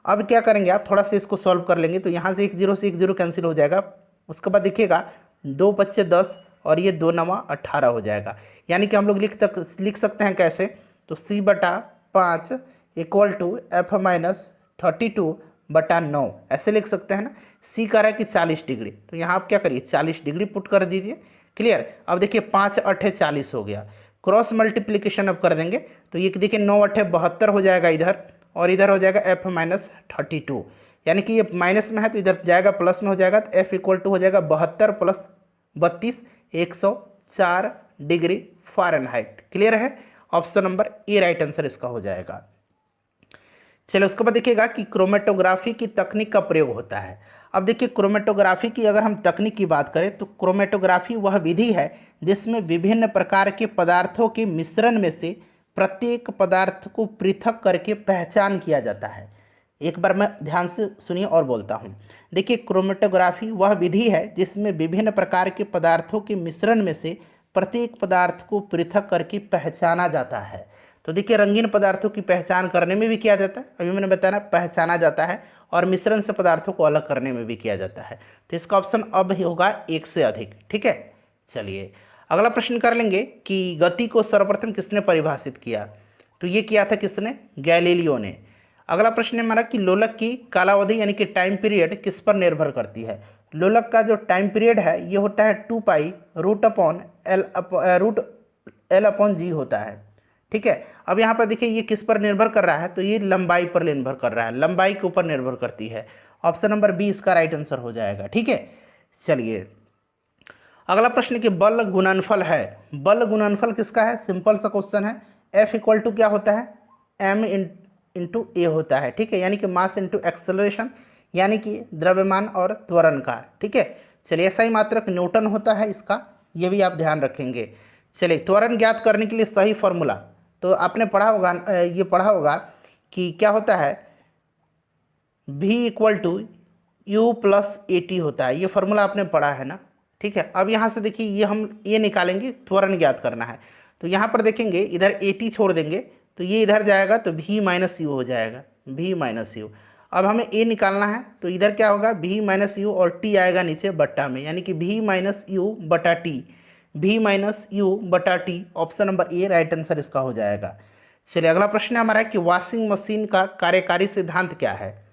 अब क्या करेंगे आप, थोड़ा सा इसको सॉल्व कर लेंगे, तो यहाँ से 1 0 से 1 0 कैंसिल हो जाएगा। उसके बाद देखिएगा 2 बच्चे 10 और ये 2 9 18 हो जाएगा। यानी कि हम लोग लिख सकते हैं कैसे, तो C/5 = F-32/9 ऐसे लिख सकते हैं ना। सी कह रहा है कि 40 डिग्री, तो यहाँ आप क्या करिए 40 डिग्री पुट कर दीजिए, क्लियर। अब देखिए 5 8 40 हो गया, क्रॉस मल्टीप्लिकेशन अब कर देंगे, तो ये देखिए 9 8 72 हो जाएगा इधर, और इधर हो जाएगा F-32, यानी कि ये माइनस में है तो इधर जाएगा प्लस में हो जाएगा, तो F = हो जाएगा 72 + 32 104 डिग्री फ़ारेनहाइट, क्लियर है। Option number A right answer इसका हो जाएगा। चलिए उसके बाद देखिएगा कि क्रोमेटोग्राफी की तकनीक का प्रयोग होता है। अब देखिए क्रोमेटोग्राफी की अगर हम तकनीक की बात करें तो क्रोमेटोग्राफी वह विधि है जिसमें विभिन्न प्रकार के पदार्थों के मिश्रण में से प्रत्येक पदार्थ को पृथक करके पहचान किया जाता है। एक बार मैं ध्यान से सुनिए और बोलता हूँ। देखिए क्रोमेटोग्राफी वह विधि है जिसमें विभिन्न प्रकार के पदार्थों के मिश्रण में से प्रत्येक पदार्थ को पृथक करके पहचाना जाता है। तो देखिए रंगीन पदार्थों की पहचान करने में भी किया जाता है, अभी मैंने बताया ना, पहचाना जाता है, और मिश्रण से पदार्थों को अलग करने में भी किया जाता है। तो इसका ऑप्शन अब ही होगा 1 से अधिक, ठीक है। चलिए अगला प्रश्न कर लेंगे कि गति को सर्वप्रथम किसने परिभाषित किया? तो ये किया था किसने? गैलीलियो ने। अगला प्रश्न है हमारा कि लोलक की कालावधि यानी कि टाइम पीरियड किस पर निर्भर करती है? लोलक का जो टाइम पीरियड है ये होता है 2π√L/G होता है, ठीक है। अब यहाँ पर देखिए ये किस पर निर्भर कर रहा है, तो ये लंबाई पर निर्भर कर रहा है, लंबाई के ऊपर निर्भर करती है। ऑप्शन नंबर बी इसका राइट आंसर हो जाएगा, ठीक है। चलिए अगला प्रश्न कि बल गुणनफल है, बल गुणनफल किसका है? सिंपल सा क्वेश्चन है। F = क्या होता है? m इंटू ए होता है, ठीक है, यानी कि मास इंटू एक्सेलरेशन, यानी कि द्रव्यमान और त्वरण का, ठीक है। चलिए SI मात्रक न्यूटन होता है इसका, ये भी आप ध्यान रखेंगे। चलिए त्वरण ज्ञात करने के लिए सही फॉर्मूला, तो आपने पढ़ा होगा, ये पढ़ा होगा कि क्या होता है, V = U + AT होता है, ये फॉर्मूला आपने पढ़ा है ना, ठीक है। अब यहाँ से देखिए ये हम ये निकालेंगे, त्वरण ज्ञात करना है, तो यहाँ पर देखेंगे इधर AT छोड़ देंगे तो ये इधर जाएगा तो V - U हो जाएगा, V - U। अब हमें A निकालना है तो इधर क्या होगा, V - U और T आएगा नीचे बट्टा में, यानी कि V - U/T, V - U/T, option number A right answer इसका हो जाएगा। चलिए अगला प्रश्न हमारा है कि वॉशिंग मशीन का कार्यकारी सिद्धांत क्या है?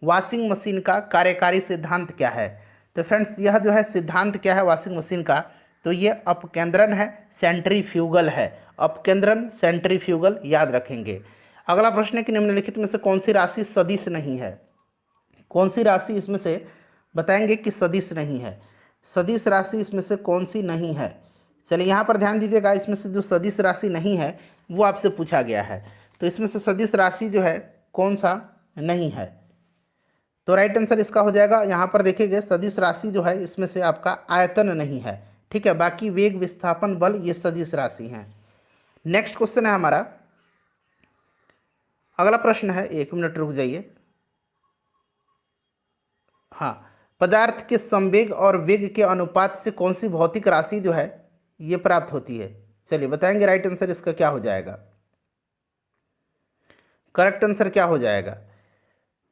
वॉशिंग मशीन का कार्यकारी सिद्धांत क्या है? तो फ्रेंड्स यह जो है सिद्धांत क्या है वॉशिंग मशीन का, तो ये अपकेंद्रन है, सेंट्रीफ्यूगल है, अपकेंद्रन सेंट्रीफ्यूगल याद रखेंगे। अगला प्रश्न है कि निम्नलिखित में से कौन सी राशि सदिश नहीं है? कौन सी राशि इसमें से बताएंगे कि सदिश नहीं है? सदिश राशि इसमें से कौन सी नहीं है? चलिए यहाँ पर ध्यान दीजिएगा, इसमें से जो सदिश राशि नहीं है वो आपसे पूछा गया है। तो इसमें से सदिश राशि जो है कौन सा नहीं है? तो राइट आंसर इसका हो जाएगा, यहाँ पर देखिएगा सदिश राशि जो है इसमें से आपका आयतन नहीं है। ठीक है, बाकी वेग, विस्थापन, बल ये सदिश राशि हैं। नेक्स्ट क्वेश्चन है हमारा, अगला प्रश्न है, 1 मिनट रुक जाइए। हाँ, पदार्थ के संवेग और वेग के अनुपात से कौन सी भौतिक राशि जो है ये प्राप्त होती है? चलिए बताएंगे राइट आंसर इसका क्या हो जाएगा, करेक्ट आंसर क्या हो जाएगा?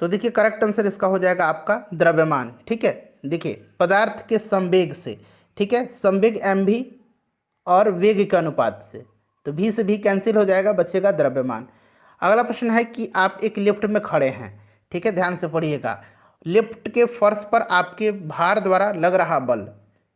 तो देखिए करेक्ट आंसर इसका हो जाएगा आपका द्रव्यमान। ठीक है, देखिए पदार्थ के संवेग से, ठीक है, संवेग mv और वेग के अनुपात से, तो v से भी कैंसिल हो जाएगा, बचेगा द्रव्यमान। अगला प्रश्न है कि आप एक लिफ्ट में खड़े हैं, ठीक है, ध्यान से पढ़िएगा। लिफ्ट के फर्श पर आपके भार द्वारा लग रहा बल,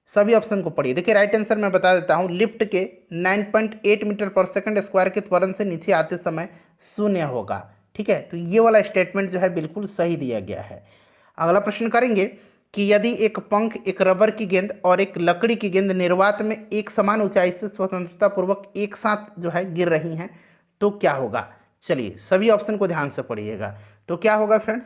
सभी ऑप्शन को पढ़िए। देखिए राइट आंसर मैं बता देता हूँ, लिफ्ट के 9.8 मीटर पर सेकंड स्क्वायर के त्वरण से नीचे आते समय शून्य होगा। ठीक है, तो ये वाला स्टेटमेंट जो है बिल्कुल सही दिया गया है। अगला प्रश्न करेंगे कि यदि एक पंख, एक रबर की गेंद और एक लकड़ी की गेंद निर्वात में एक समान ऊंचाई से स्वतंत्रता पूर्वक एक साथ जो है गिर रही हैं तो क्या होगा? चलिए सभी ऑप्शन को ध्यान से पढ़िएगा। तो क्या होगा फ्रेंड्स,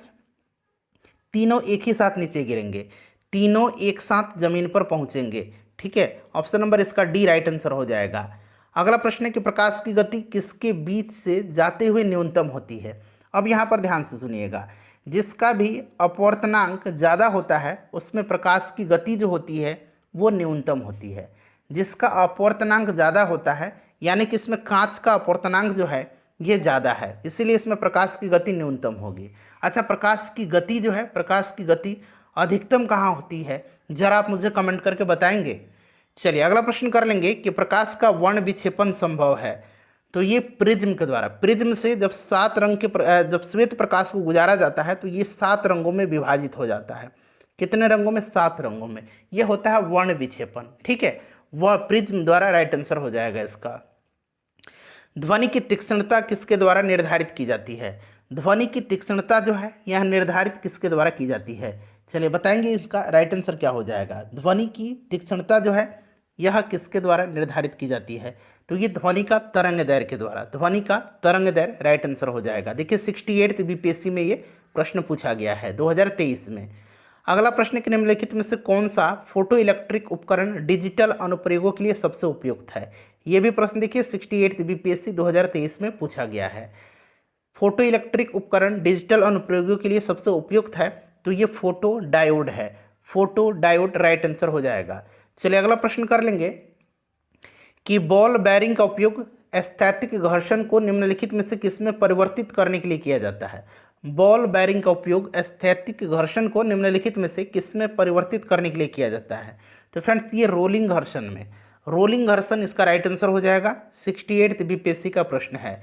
तीनों एक ही साथ नीचे गिरेंगे, तीनों एक साथ जमीन पर पहुंचेंगे। ठीक है, ऑप्शन नंबर इसका डी राइट आंसर हो जाएगा। अगला प्रश्न है कि प्रकाश की गति किसके बीच से जाते हुए न्यूनतम होती है? अब यहाँ पर ध्यान से सुनिएगा, जिसका भी अपवर्तनांक ज़्यादा होता है उसमें प्रकाश की गति जो होती है वो न्यूनतम होती है। जिसका अपवर्तनांक ज़्यादा होता है यानी कि इसमें कांच का अपवर्तनांक जो है ये ज़्यादा है, इसीलिए इसमें प्रकाश की गति न्यूनतम होगी। अच्छा, प्रकाश की गति जो है, प्रकाश की गति अधिकतम कहाँ होती है, जरा आप मुझे कमेंट करके बताएंगे। चलिए अगला प्रश्न कर लेंगे कि प्रकाश का वर्ण विक्षेपण संभव है, तो ये प्रिज्म के द्वारा, प्रिज्म से जब 7 रंग के जब श्वेत प्रकाश को गुजारा जाता है तो ये 7 रंगों में विभाजित हो जाता है। कितने रंगों में? 7 रंगों में। ये होता है वर्ण विक्षेपण। ठीक है, वह प्रिज्म द्वारा राइट आंसर हो जाएगा इसका। ध्वनि की तीक्ष्णता किसके द्वारा निर्धारित की जाती है? ध्वनि की तीक्ष्णता जो है यह निर्धारित किसके द्वारा की जाती है? चलिए बताएंगे इसका राइट आंसर क्या हो जाएगा। ध्वनि की तीक्ष्णता जो है यह किसके द्वारा निर्धारित की जाती है? तो ये ध्वनि का तरंग दैर्घ्य के द्वारा, ध्वनि का तरंग दैर्घ्य राइट आंसर हो जाएगा। देखिए 68th बीपीएससी में ये प्रश्न पूछा गया है 2023 में। अगला प्रश्न कि निम्नलिखित में से कौन सा फोटो इलेक्ट्रिक उपकरण डिजिटल अनुप्रयोगों के लिए सबसे उपयुक्त है? ये भी प्रश्न देखिए 68th बीपीएससी 2023 में पूछा गया है। फोटो इलेक्ट्रिक उपकरण डिजिटल अनुप्रयोगों के लिए सबसे उपयुक्त है, तो ये फोटो डायोड है। फोटो डायोड राइट आंसर हो जाएगा। चलिए अगला प्रश्न कर लेंगे कि बॉल बेयरिंग का उपयोग स्थैतिक घर्षण को निम्नलिखित में से किसमें परिवर्तित करने के लिए किया जाता है? बॉल बेयरिंग का उपयोग स्थैतिक घर्षण को निम्नलिखित में से किसमें परिवर्तित करने के लिए किया जाता है? तो फ्रेंड्स ये रोलिंग घर्षण में, रोलिंग घर्षण इसका राइट आंसर हो जाएगा। 68th बीपीएससी का प्रश्न है।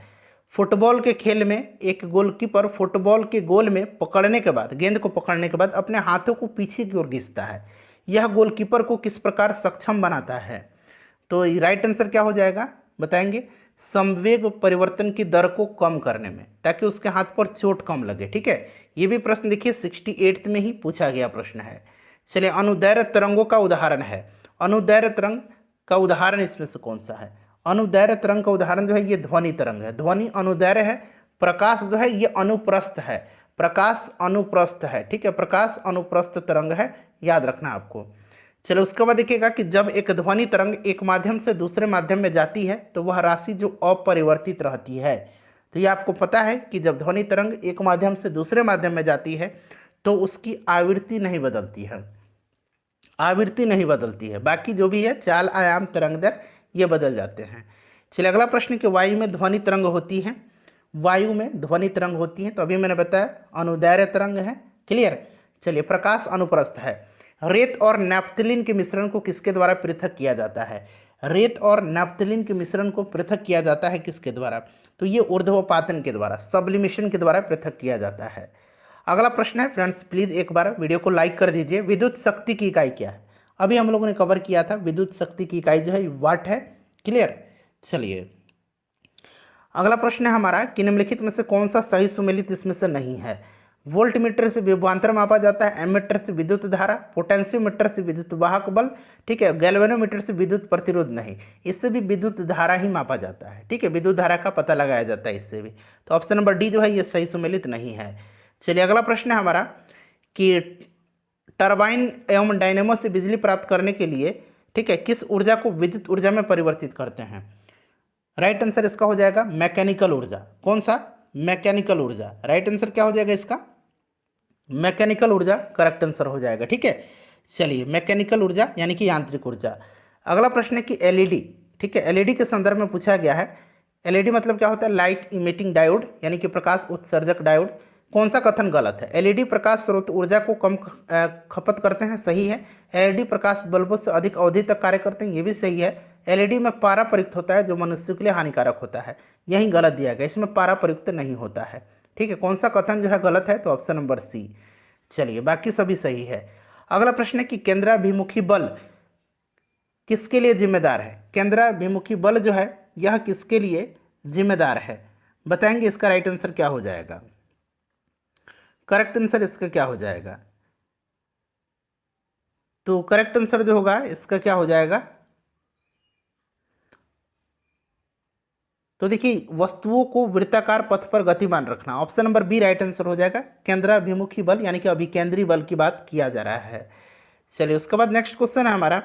फुटबॉल के खेल में एक गोलकीपर फुटबॉल के गोल में पकड़ने के बाद, गेंद को पकड़ने के बाद अपने हाथों को पीछे की ओर खींचता है। यह गोलकीपर को किस प्रकार सक्षम बनाता है? तो राइट आंसर क्या हो जाएगा बताएंगे? संवेग परिवर्तन की दर को कम करने में, ताकि उसके हाथ पर चोट कम लगे। ठीक है, ये भी प्रश्न देखिए 68th में ही पूछा गया प्रश्न है। चलिए अनुदैर्घ्य तरंगों का उदाहरण है, अनुदैर्घ्य तरंग का उदाहरण इसमें से कौन सा है? अनुदैर्घ्य तरंग का उदाहरण जो है ये ध्वनि तरंग है। ध्वनि अनुदैर्घ्य है, प्रकाश जो है ये अनुप्रस्थ है, प्रकाश अनुप्रस्थ है। ठीक है, प्रकाश अनुप्रस्थ तरंग है, याद रखना आपको। चलो उसके बाद देखिएगा कि जब एक ध्वनि तरंग एक माध्यम से दूसरे माध्यम में जाती है तो वह राशि जो अपरिवर्तित रहती है। तो ये आपको पता है कि जब ध्वनि तरंग एक माध्यम से दूसरे माध्यम में जाती है तो उसकी आवृत्ति नहीं बदलती है, आवृत्ति नहीं बदलती है, बाकी जो भी है चाल, आयाम, तरंग दर ये बदल जाते हैं। चलिए अगला प्रश्न कि वायु में ध्वनि तरंग होती है, वायु में ध्वनि तरंग होती है, तो अभी मैंने बताया अनुदैर्घ्य तरंग है। क्लियर। चलिए प्रकाश अनुप्रस्थ है। रेत और नैप्थलीन के मिश्रण को किसके द्वारा पृथक किया जाता है? रेत और नैप्थलीन के मिश्रण को पृथक किया जाता है किसके द्वारा? तो ये ऊर्ध्वपातन के द्वारा, सब्लिमेशन के द्वारा पृथक किया जाता है। अगला प्रश्न है फ्रेंड्स, प्लीज़ एक बार वीडियो को लाइक कर दीजिए। विद्युत शक्ति की इकाई क्या है? अभी हम लोगों ने कवर किया था, विद्युत शक्ति की इकाई जो है वाट है। क्लियर। चलिए अगला प्रश्न है हमारा कि निम्नलिखित में से कौन सा सही सुमेलित इसमें से नहीं है? वोल्ट मीटर से विभवांतर मापा जाता है, एमीटर से विद्युत धारा, पोटेंशियोमीटर से विद्युत वाहक बल, ठीक है, गैल्वेनोमीटर से विद्युत प्रतिरोध नहीं, इससे भी विद्युत धारा ही मापा जाता है, ठीक है, विद्युत धारा का पता लगाया जाता है इससे भी। तो ऑप्शन नंबर डी जो है ये सही सुमेलित नहीं है। चलिए अगला प्रश्न है हमारा कि टरबाइन एवं डायनेमो से बिजली प्राप्त करने के लिए, ठीक है, किस ऊर्जा को विद्युत ऊर्जा में परिवर्तित करते हैं? राइट आंसर इसका हो जाएगा मैकेनिकल ऊर्जा। कौन सा? मैकेनिकल ऊर्जा। राइट आंसर क्या हो जाएगा इसका? मैकेनिकल ऊर्जा करेक्ट आंसर हो जाएगा, ठीक है। चलिए मैकेनिकल ऊर्जा यानी कि यांत्रिक ऊर्जा। अगला प्रश्न है कि एलईडी, ठीक है, एलईडी के संदर्भ में पूछा गया है। एलईडी मतलब क्या होता है? लाइट इमिटिंग डायोड यानी कि प्रकाश उत्सर्जक डायोड। कौन सा कथन गलत है? एलईडी प्रकाश स्रोत ऊर्जा को कम खपत करते हैं, सही है। एलईडी प्रकाश बल्बों से अधिक अवधि तक कार्य करते हैं, ये भी सही है। एलईडी में पारा प्रयुक्त होता है जो मनुष्य के लिए हानिकारक होता है, यही गलत दिया गया, इसमें पारा प्रयुक्त नहीं होता है, ठीक है। कौन सा कथन जो है गलत है? तो ऑप्शन नंबर सी। चलिए बाकी सभी सही है। अगला प्रश्न है कि केंद्राभिमुखी बल किसके लिए जिम्मेदार है? केंद्राभिमुखी बल जो है यह किसके लिए जिम्मेदार है? बताएंगे इसका राइट आंसर क्या हो जाएगा? करेक्ट आंसर इसका क्या हो जाएगा? तो करेक्ट आंसर जो होगा इसका क्या हो जाएगा? तो देखिए वस्तुओं को वृत्ताकार पथ पर गतिमान रखना, option number B right answer हो जाएगा। केंद्राभिमुखी बल यानी कि अभिकेंद्री बल की बात किया जा रहा है। चलिए उसके बाद नेक्स्ट क्वेश्चन है हमारा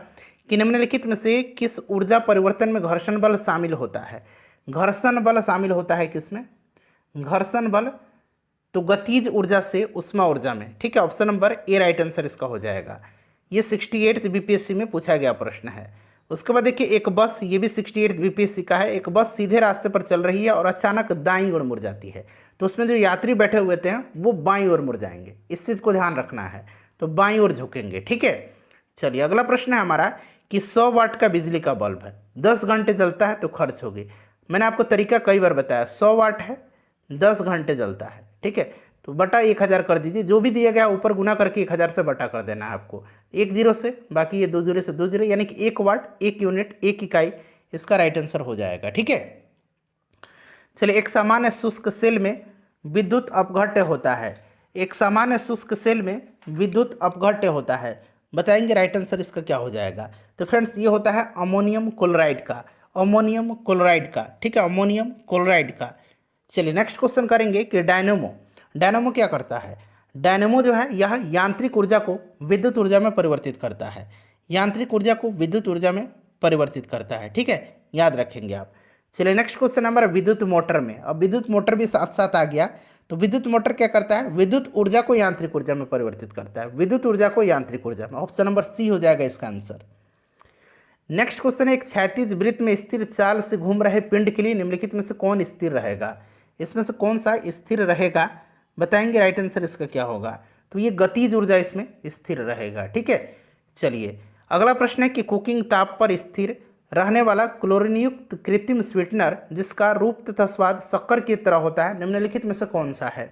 कि निम्नलिखित में से किस ऊर्जा परिवर्तन में घर्षण बल शामिल होता है? घर्षण बल शामिल होता है किसमें? घर्षण बल तो गतिज ऊर्जा से उष्मा ऊर्जा में, ठीक है, option number A right answer इसका हो जाएगा। ये 68 बीपीएससी में पूछा गया प्रश्न है। उसके बाद देखिए एक बस, ये भी 68 बीपीएससी का है। एक बस सीधे रास्ते पर चल रही है और अचानक दाईं ओर मुड़ जाती है, तो उसमें जो यात्री बैठे हुए थे वो बाईं ओर मुड़ जाएंगे, इस चीज़ को ध्यान रखना है, तो बाईं ओर झुकेंगे, ठीक है। चलिए अगला प्रश्न है हमारा कि 100 वाट का बिजली का बल्ब है, 10 घंटे जलता है तो खर्च होगी। मैंने आपको तरीका कई बार बताया, 100 वाट है, 10 घंटे जलता है, ठीक है, तो बटा 1000 कर दीजिए, जो भी दिया गया ऊपर गुना करके 1000 से बटा कर देना है आपको, एक जीरो से, बाकी ये 2 जीरो से 2 जीरो, यानी कि 1 वाट 1 यूनिट 1 इकाई इसका राइट आंसर हो जाएगा, ठीक है। चलिए एक सामान्य शुष्क सेल में विद्युत अपघट्य होता है, एक सामान्य शुष्क सेल में विद्युत अपघट्य होता है, बताएंगे राइट आंसर इसका क्या हो जाएगा? तो फ्रेंड्स ये होता है अमोनियम क्लोराइड का, अमोनियम क्लोराइड का, ठीक है, अमोनियम क्लोराइड का। चलिए नेक्स्ट क्वेश्चन करेंगे कि डायनेमो, डायनेमो क्या करता है? डायनेमो जो है यह यांत्रिक ऊर्जा को विद्युत ऊर्जा में परिवर्तित करता है, यांत्रिक ऊर्जा को विद्युत ऊर्जा में परिवर्तित करता है, ठीक है, याद रखेंगे आप। चलिए नेक्स्ट क्वेश्चन हमारा विद्युत मोटर में, अब विद्युत मोटर भी साथ साथ आ गया। तो विद्युत मोटर क्या करता है? विद्युत ऊर्जा को यांत्रिक ऊर्जा में परिवर्तित करता है, विद्युत ऊर्जा को यांत्रिक ऊर्जा में, ऑप्शन नंबर सी हो जाएगा इसका आंसर। नेक्स्ट क्वेश्चन है एक क्षैतिज वृत्त में स्थिर चाल से घूम रहे पिंड के लिए निम्नलिखित में से कौन स्थिर रहेगा? इसमें से कौन सा स्थिर रहेगा? बताएंगे राइट आंसर इसका क्या होगा? तो ये गतिज ऊर्जा इसमें स्थिर रहेगा, ठीक है। चलिए अगला प्रश्न है कि कुकिंग ताप पर स्थिर रहने वाला क्लोरीन युक्त कृत्रिम स्वीटनर जिसका रूप तथा स्वाद शक्कर की तरह होता है निम्नलिखित में से कौन सा है?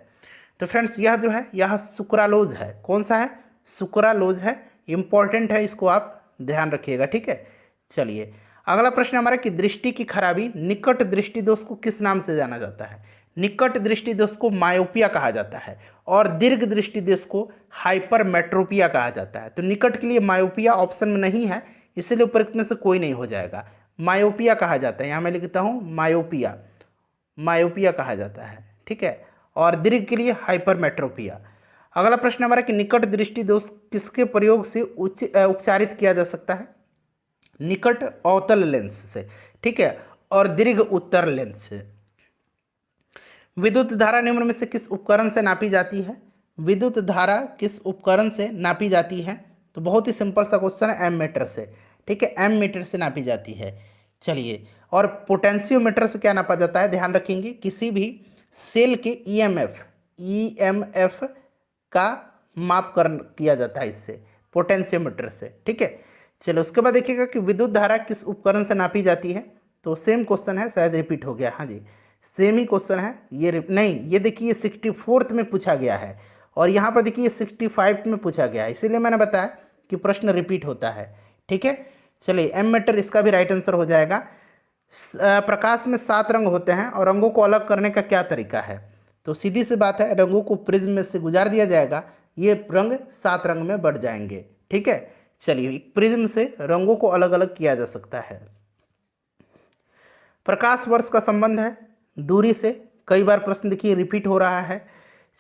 तो फ्रेंड्स यह जो है यह सुक्रालोज है। कौन सा है? सुक्रालोज है, इंपॉर्टेंट है, इसको आप ध्यान रखिएगा, ठीक है। चलिए अगला प्रश्न हमारा कि दृष्टि की खराबी निकट दृष्टि दोष को किस नाम से जाना जाता है? निकट दृष्टि दोष को मायोपिया कहा जाता है और दीर्घ दृष्टि दोष को हाइपरमेट्रोपिया कहा जाता है। तो निकट के लिए मायोपिया ऑप्शन में नहीं है, इसलिए उपरोक्त में से कोई नहीं हो जाएगा, मायोपिया कहा जाता है, यहाँ मैं लिखता हूँ मायोपिया, मायोपिया कहा जाता है, ठीक है, और दीर्घ के लिए हाइपरमेट्रोपिया। अगला प्रश्न हमारा कि निकट दृष्टि दोष किसके प्रयोग से उपचारित किया जा सकता है? निकट अवतल लेंस से, ठीक है, और दीर्घ उत्तर लेंस से। विद्युत धारा निम्न में से किस उपकरण से नापी जाती है? विद्युत धारा किस उपकरण से नापी जाती है? तो बहुत ही सिंपल सा क्वेश्चन है, एममीटर से, ठीक है, एममीटर से नापी जाती है। चलिए और पोटेंशियोमीटर से क्या नापा जाता है? ध्यान रखेंगे किसी भी सेल के ईएमएफ का माप किया जाता है इससे, पोटेंशियोमीटर से, ठीक है। चलो उसके बाद देखिएगा कि विद्युत धारा किस उपकरण से नापी जाती है? तो सेम क्वेश्चन है, शायद रिपीट हो गया, हाँ जी सेम ही क्वेश्चन है, ये नहीं, ये देखिए 64th में पूछा गया है और यहाँ पर देखिए 65 में पूछा गया है, इसीलिए मैंने बताया कि प्रश्न रिपीट होता है, ठीक है। चलिए एममीटर इसका भी राइट आंसर हो जाएगा। प्रकाश में 7 रंग होते हैं और रंगों को अलग करने का क्या तरीका है? तो सीधी सी बात है, रंगों को प्रिज्म में से गुजार दिया जाएगा, ये रंग 7 रंग में बढ़ जाएंगे। ठीक है, चलिए प्रिज्म से रंगों को अलग अलग किया जा सकता है। प्रकाश वर्ष का संबंध है दूरी से, कई बार प्रश्न देखिए रिपीट हो रहा है।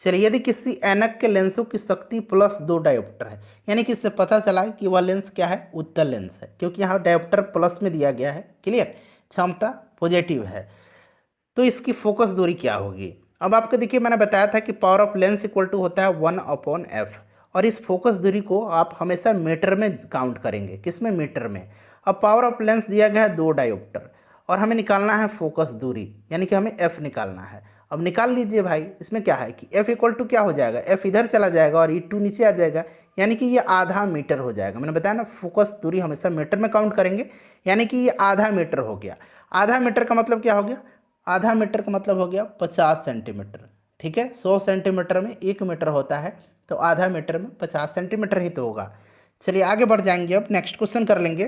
चलिए यदि किसी ऐनक के लेंसों की शक्ति +2 डायोप्टर है, यानी कि इससे पता चला है कि वह लेंस क्या है, उत्तल लेंस है, क्योंकि यहाँ डायोप्टर प्लस में दिया गया है। क्लियर, क्षमता पॉजिटिव है, तो इसकी फोकस दूरी क्या होगी। अब आपको देखिए मैंने बताया था कि power of lens equal to होता है 1/f, और इस फोकस दूरी को आप हमेशा मीटर में काउंट करेंगे। किसमें, मीटर में। अब पावर ऑफ लेंस दिया गया है 2 डायोप्टर, और हमें निकालना है फोकस दूरी, यानी कि हमें f निकालना है। अब निकाल लीजिए भाई, इसमें क्या है कि f इक्वल टू क्या हो जाएगा, f इधर चला जाएगा और E2 नीचे आ जाएगा, यानी कि ये आधा मीटर हो जाएगा। मैंने बताया ना फोकस दूरी हमेशा मीटर में काउंट करेंगे, यानी कि ये आधा मीटर हो गया। आधा मीटर का मतलब क्या हो गया, आधा मीटर का मतलब हो गया 50 सेंटीमीटर। ठीक है, 100 सेंटीमीटर में 1 मीटर होता है, तो आधा मीटर में 50 सेंटीमीटर ही तो होगा। चलिए आगे बढ़ जाएंगे, अब नेक्स्ट क्वेश्चन कर लेंगे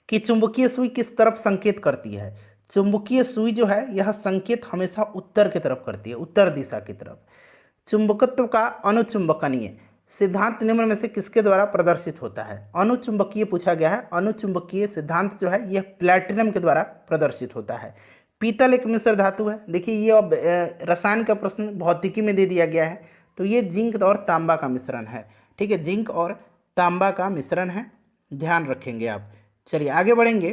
कि चुंबकीय सुई किस तरफ संकेत करती है। चुंबकीय सुई जो है यह संकेत हमेशा उत्तर की तरफ करती है, उत्तर दिशा की तरफ। चुंबकत्व का अनुचुंबकनीय सिद्धांत निम्न में से किसके द्वारा प्रदर्शित होता है। अनुचुंबकीय पूछा गया है, अनुचुंबकीय सिद्धांत जो है यह प्लैटिनम के द्वारा प्रदर्शित होता है। पीतल एक मिश्र धातु है, देखिए ये अब रसायन का प्रश्न भौतिकी में दे दिया गया है, तो ये जिंक और तांबा का मिश्रण है। ठीक है, जिंक और तांबा का मिश्रण है, ध्यान रखेंगे आप। चलिए आगे बढ़ेंगे,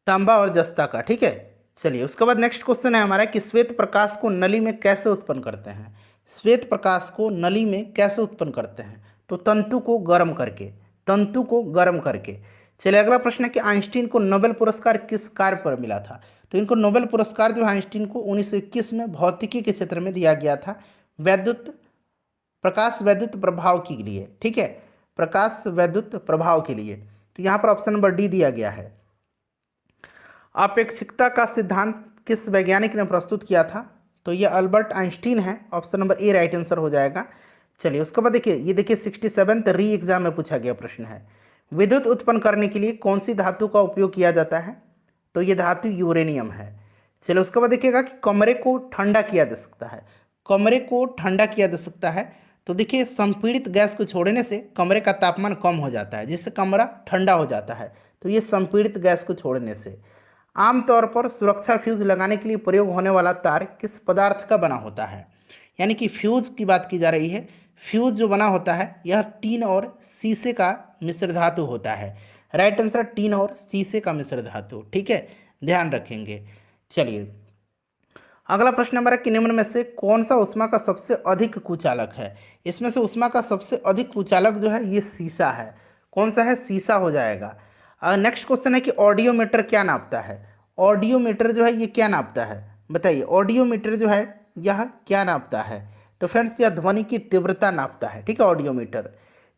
तांबा और जस्ता का। ठीक है, चलिए उसके बाद नेक्स्ट क्वेश्चन है हमारा कि श्वेत प्रकाश को नली में कैसे उत्पन्न करते हैं। श्वेत प्रकाश को नली में कैसे उत्पन्न करते हैं, तो तंतु को गर्म करके, तंतु को गर्म करके। चलिए अगला प्रश्न है कि आइंस्टीन को नोबेल पुरस्कार किस कार्य पर मिला था। तो इनको नोबेल पुरस्कार जो है आइंस्टीन को 1921 में भौतिकी के क्षेत्र में दिया गया था, वैद्युत प्रकाश वैद्युत प्रभाव के लिए। ठीक है, प्रकाश वैद्युत प्रभाव के लिए। तो यहाँ पर ऑप्शन नंबर डी दिया गया है। अपेक्षिकता का सिद्धांत किस वैज्ञानिक ने प्रस्तुत किया था, तो ये अल्बर्ट आइंस्टीन है, option number A right answer हो जाएगा। चलिए उसके बाद देखिए, ये देखिए 67th री एग्जाम में पूछा गया प्रश्न है, विद्युत उत्पन्न करने के लिए कौन सी धातु का उपयोग किया जाता है, तो ये धातु यूरेनियम है। चलिए उसके बाद देखिएगा कि कमरे को ठंडा किया जा सकता है, कमरे को ठंडा किया जा सकता है, तो देखिए संपीड़ित गैस को छोड़ने से कमरे का तापमान कम हो जाता है, जिससे कमरा ठंडा हो जाता है, तो ये संपीड़ित गैस को छोड़ने से। आमतौर पर सुरक्षा फ्यूज लगाने के लिए प्रयोग होने वाला तार किस पदार्थ का बना होता है, यानी कि फ्यूज की बात की जा रही है। फ्यूज जो बना होता है यह टीन और शीशे का मिश्र धातु होता है। राइट आंसर टीन और शीशे का मिश्र धातु। ठीक है, ध्यान रखेंगे। चलिए अगला प्रश्न हमारा कि निम्न में से कौन सा ऊष्मा का सबसे अधिक कुचालक है। इसमें से ऊष्मा का सबसे अधिक कुचालक जो है ये शीशा है। कौन सा है, शीशा हो जाएगा। नेक्स्ट क्वेश्चन है कि ऑडियोमीटर क्या नापता है। ऑडियोमीटर जो है ये क्या नापता है, बताइए। ऑडियोमीटर जो है यह क्या नापता है, तो फ्रेंड्स यह ध्वनि की तीव्रता नापता है। ठीक है, ऑडियोमीटर।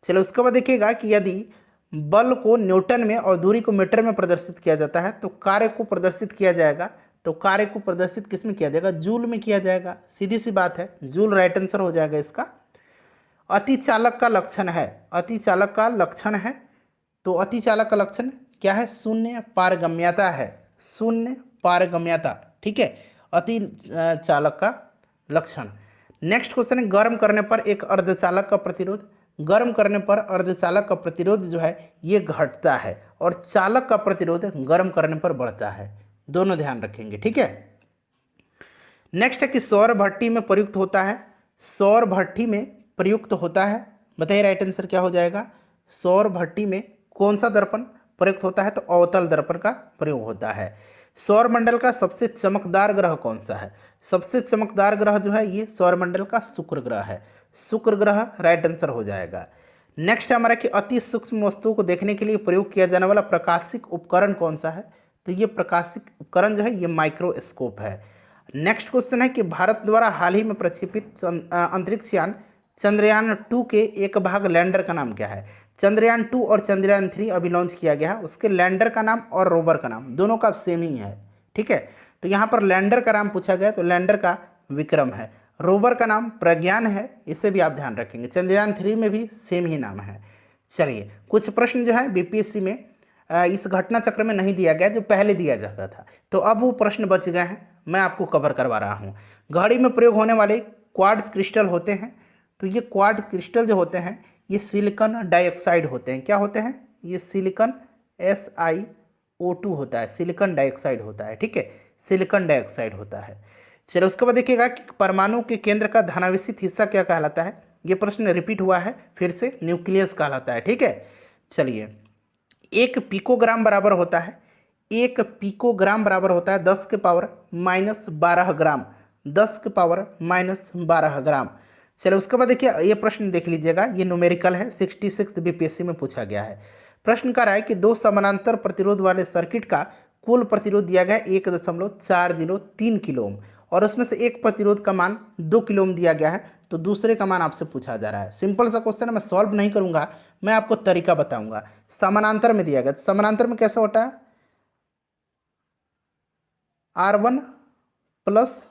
चलो उसके बाद देखिएगा कि यदि बल को न्यूटन में और दूरी को मीटर में प्रदर्शित किया जाता है, तो कार्य को प्रदर्शित किया जाएगा, तो कार्य को प्रदर्शित किस में किया जाएगा, जूल में किया जाएगा। सीधी सी बात है, जूल राइट आंसर हो जाएगा इसका। अतिचालक का लक्षण है, अतिचालक का लक्षण है, तो अतिचालक का लक्षण क्या है, शून्य पारगम्यता है, शून्य पारगम्यता। ठीक है, अति चालक का लक्षण। नेक्स्ट क्वेश्चन है गर्म करने पर एक अर्धचालक का प्रतिरोध। गर्म करने पर अर्धचालक का प्रतिरोध जो है ये घटता है, और चालक का प्रतिरोध गर्म करने पर बढ़ता है, दोनों ध्यान रखेंगे। ठीक है, नेक्स्ट है कि सौर भट्टी में प्रयुक्त होता है, सौर भट्टी में प्रयुक्त होता है, बताइए राइट आंसर क्या हो जाएगा। सौर भट्टी में कौन सा दर्पण प्रयुक्त होता है, तो अवतल दर्पण का प्रयोग होता है। सौर मंडल का सबसे चमकदार ग्रह कौन सा है, सबसे चमकदार ग्रह जो है ये सौर मंडल का शुक्र ग्रह है, शुक्र ग्रह राइट आंसर हो जाएगा। नेक्स्ट है हमारा कि अति सूक्ष्म वस्तुओं को देखने के लिए प्रयोग किया जाने वाला प्रकाशिक उपकरण कौन सा है, तो ये प्रकाशिक उपकरण जो है ये माइक्रोस्कोप है। नेक्स्ट क्वेश्चन है कि भारत द्वारा हाल ही में प्रक्षेपित अंतरिक्ष यान चंद्रयान 2 के एक भाग लैंडर का नाम क्या है। चंद्रयान 2 और चंद्रयान 3 अभी लॉन्च किया गया है, उसके लैंडर का नाम और रोवर का नाम दोनों का सेम ही है। ठीक है, तो यहाँ पर लैंडर का नाम पूछा गया, तो लैंडर का विक्रम है, रोवर का नाम प्रज्ञान है, इसे भी आप ध्यान रखेंगे। चंद्रयान 3 में भी सेम ही नाम है। चलिए कुछ प्रश्न जो है बीपीएससी में इस घटना चक्र में नहीं दिया गया जो पहले दिया जाता था। तो अब वो प्रश्न बच गए हैं, मैं आपको कवर करवा रहा हूँ। घड़ी में प्रयोग होने वाले क्वार्ट्ज क्रिस्टल होते हैं, तो ये क्वार्ट्ज क्रिस्टल जो होते हैं ये सिलिकॉन डाइऑक्साइड होते हैं। क्या होते हैं? ये सिलिकॉन SiO2 होता है, सिलिकॉन डाइऑक्साइड होता है। ठीक है, सिलिकॉन डाइऑक्साइड होता है। चलो उसके बाद देखिएगा कि परमाणु के केंद्र का धनावेशित हिस्सा क्या कहलाता है। ये प्रश्न रिपीट हुआ है फिर से, न्यूक्लियस कहलाता है। ठीक है, चलिए 1 पिकोग्राम बराबर होता है, 1 पिकोग्राम बराबर होता है 10⁻⁻12 ग्राम, 10⁻⁻12 ग्राम। चलो उसके बाद देखिए ये प्रश्न देख लीजिएगा, ये न्यूमेरिकल है, 66 BPSC में पूछा गया है। प्रश्न कह रहा है कि दो समानांतर प्रतिरोध वाले सर्किट का कुल प्रतिरोध दिया गया है 1.403 किलो ओम, और उसमें से एक प्रतिरोध का मान 2 किलो ओम दिया गया है, तो दूसरे का मान आपसे पूछा जा रहा है। सिंपल सा क्वेश्चन है, मैं सॉल्व नहीं करूंगा, मैं आपको तरीका बताऊंगा। समानांतर में दिया गया, तो समानांतर में कैसा होता है? R1 प्लस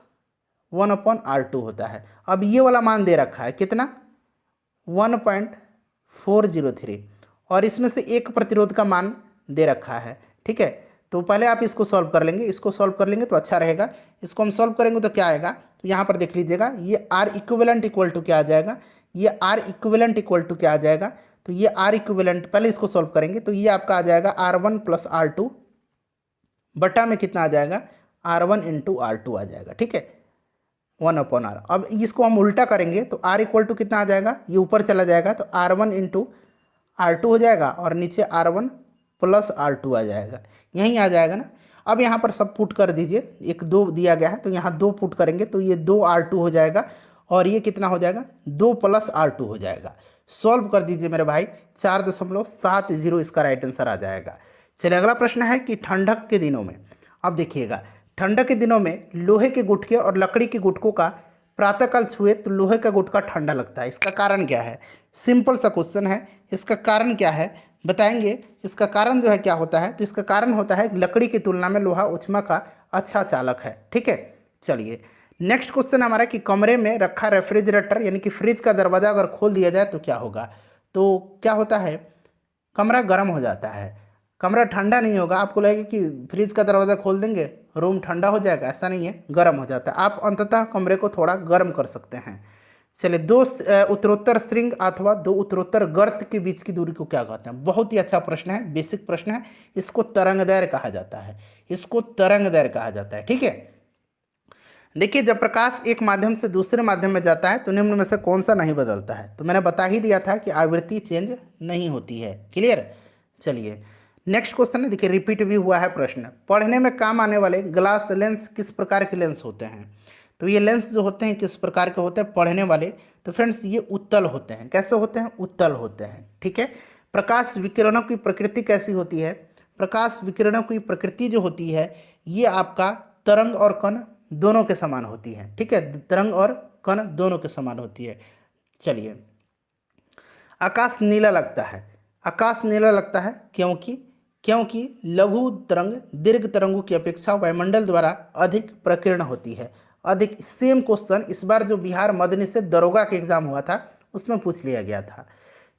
1/R2 होता है। अब ये वाला मान दे रखा है कितना? 1.403, और इसमें से एक प्रतिरोध का मान दे रखा है। ठीक है, तो पहले आप इसको सॉल्व कर लेंगे, इसको सॉल्व कर लेंगे तो अच्छा रहेगा। इसको हम सॉल्व करेंगे तो क्या आएगा? तो यहाँ पर देख लीजिएगा, ये R इक्विवेलेंट इक्वल टू क्या आ जाएगा? ये R इक्विवेलेंट इक्वल टू क्या आ जाएगा? तो ये R इक्विवेलेंट, पहले इसको सॉल्व करेंगे तो ये आपका आ जाएगा R1 प्लस R2 बटा में कितना आ जाएगा? R1 इंटू R2 आ जाएगा। ठीक है, 1/R। अब इसको हम उल्टा करेंगे तो R इक्वल टू कितना आ जाएगा? ये ऊपर चला जाएगा तो R1 इंटू R2 हो जाएगा, और नीचे R1 प्लस R2 आ जाएगा, यहीं आ जाएगा ना। अब यहाँ पर सब पुट कर दीजिए, 1 2 दिया गया है तो यहाँ 2 पुट करेंगे तो ये 2R2 हो जाएगा, और ये कितना हो जाएगा? 2 प्लस R2 हो जाएगा। सॉल्व कर दीजिए मेरे भाई, 4.70 इसका राइट आंसर आ जाएगा। चलिए अगला प्रश्न है कि ठंडक के दिनों में, अब देखिएगा ठंडक के दिनों में लोहे के गुटके और लकड़ी के गुटकों का प्रातःकाल छुए तो लोहे का गुटका ठंडा लगता है, इसका कारण क्या है? सिंपल सा क्वेश्चन है, इसका कारण क्या है बताएंगे। इसका कारण जो है क्या होता है? तो इसका कारण होता है लकड़ी की तुलना में लोहा ऊष्मा का अच्छा चालक है। ठीक है, चलिए नेक्स्ट क्वेश्चन हमारा कि कमरे में रखा रेफ्रिजरेटर यानी कि फ्रिज का दरवाज़ा अगर खोल दिया जाए तो क्या होगा? तो क्या होता है? कमरा गर्म हो जाता है, कमरा ठंडा नहीं होगा। आपको लगेगा कि फ्रिज का दरवाज़ा खोल देंगे रूम ठंडा हो जाएगा, ऐसा नहीं है, गर्म हो जाता है। आप अंततः कमरे को थोड़ा गर्म कर सकते हैं। चलिए दो उत्तरोत्तर श्रृंग अथवा दो उत्तरोत्तर गर्त के बीच की दूरी को क्या कहते हैं? बहुत ही अच्छा प्रश्न है, बेसिक प्रश्न है। इसको तरंगदैर्घ्य कहा जाता है, इसको तरंगदैर्घ्य कहा जाता है। ठीक है, देखिए जब प्रकाश एक माध्यम से दूसरे माध्यम में जाता है तो निम्न में से कौन सा नहीं बदलता है? तो मैंने बता ही दिया था कि आवृत्ति चेंज नहीं होती है। क्लियर? चलिए नेक्स्ट क्वेश्चन है, देखिए रिपीट भी हुआ है प्रश्न। पढ़ने में काम आने वाले ग्लास लेंस किस प्रकार के लेंस होते हैं? तो ये लेंस जो होते हैं किस प्रकार के होते हैं पढ़ने वाले? तो फ्रेंड्स ये उत्तल होते हैं। कैसे होते हैं? उत्तल होते हैं। ठीक है, प्रकाश विकिरणों की प्रकृति कैसी होती है? प्रकाश विकिरणों की प्रकृति जो होती है ये आपका तरंग और कण दोनों के समान होती है। ठीक है, तरंग और कण दोनों के समान होती है। चलिए आकाश नीला लगता है, आकाश नीला लगता है क्योंकि क्योंकि लघु तरंग दीर्घ तरंगों की अपेक्षा वायुमंडल द्वारा अधिक प्रकीर्ण होती है। अधिक, सेम क्वेश्चन इस बार जो बिहार मद्य निषेध दरोगा के एग्जाम हुआ था उसमें पूछ लिया गया था।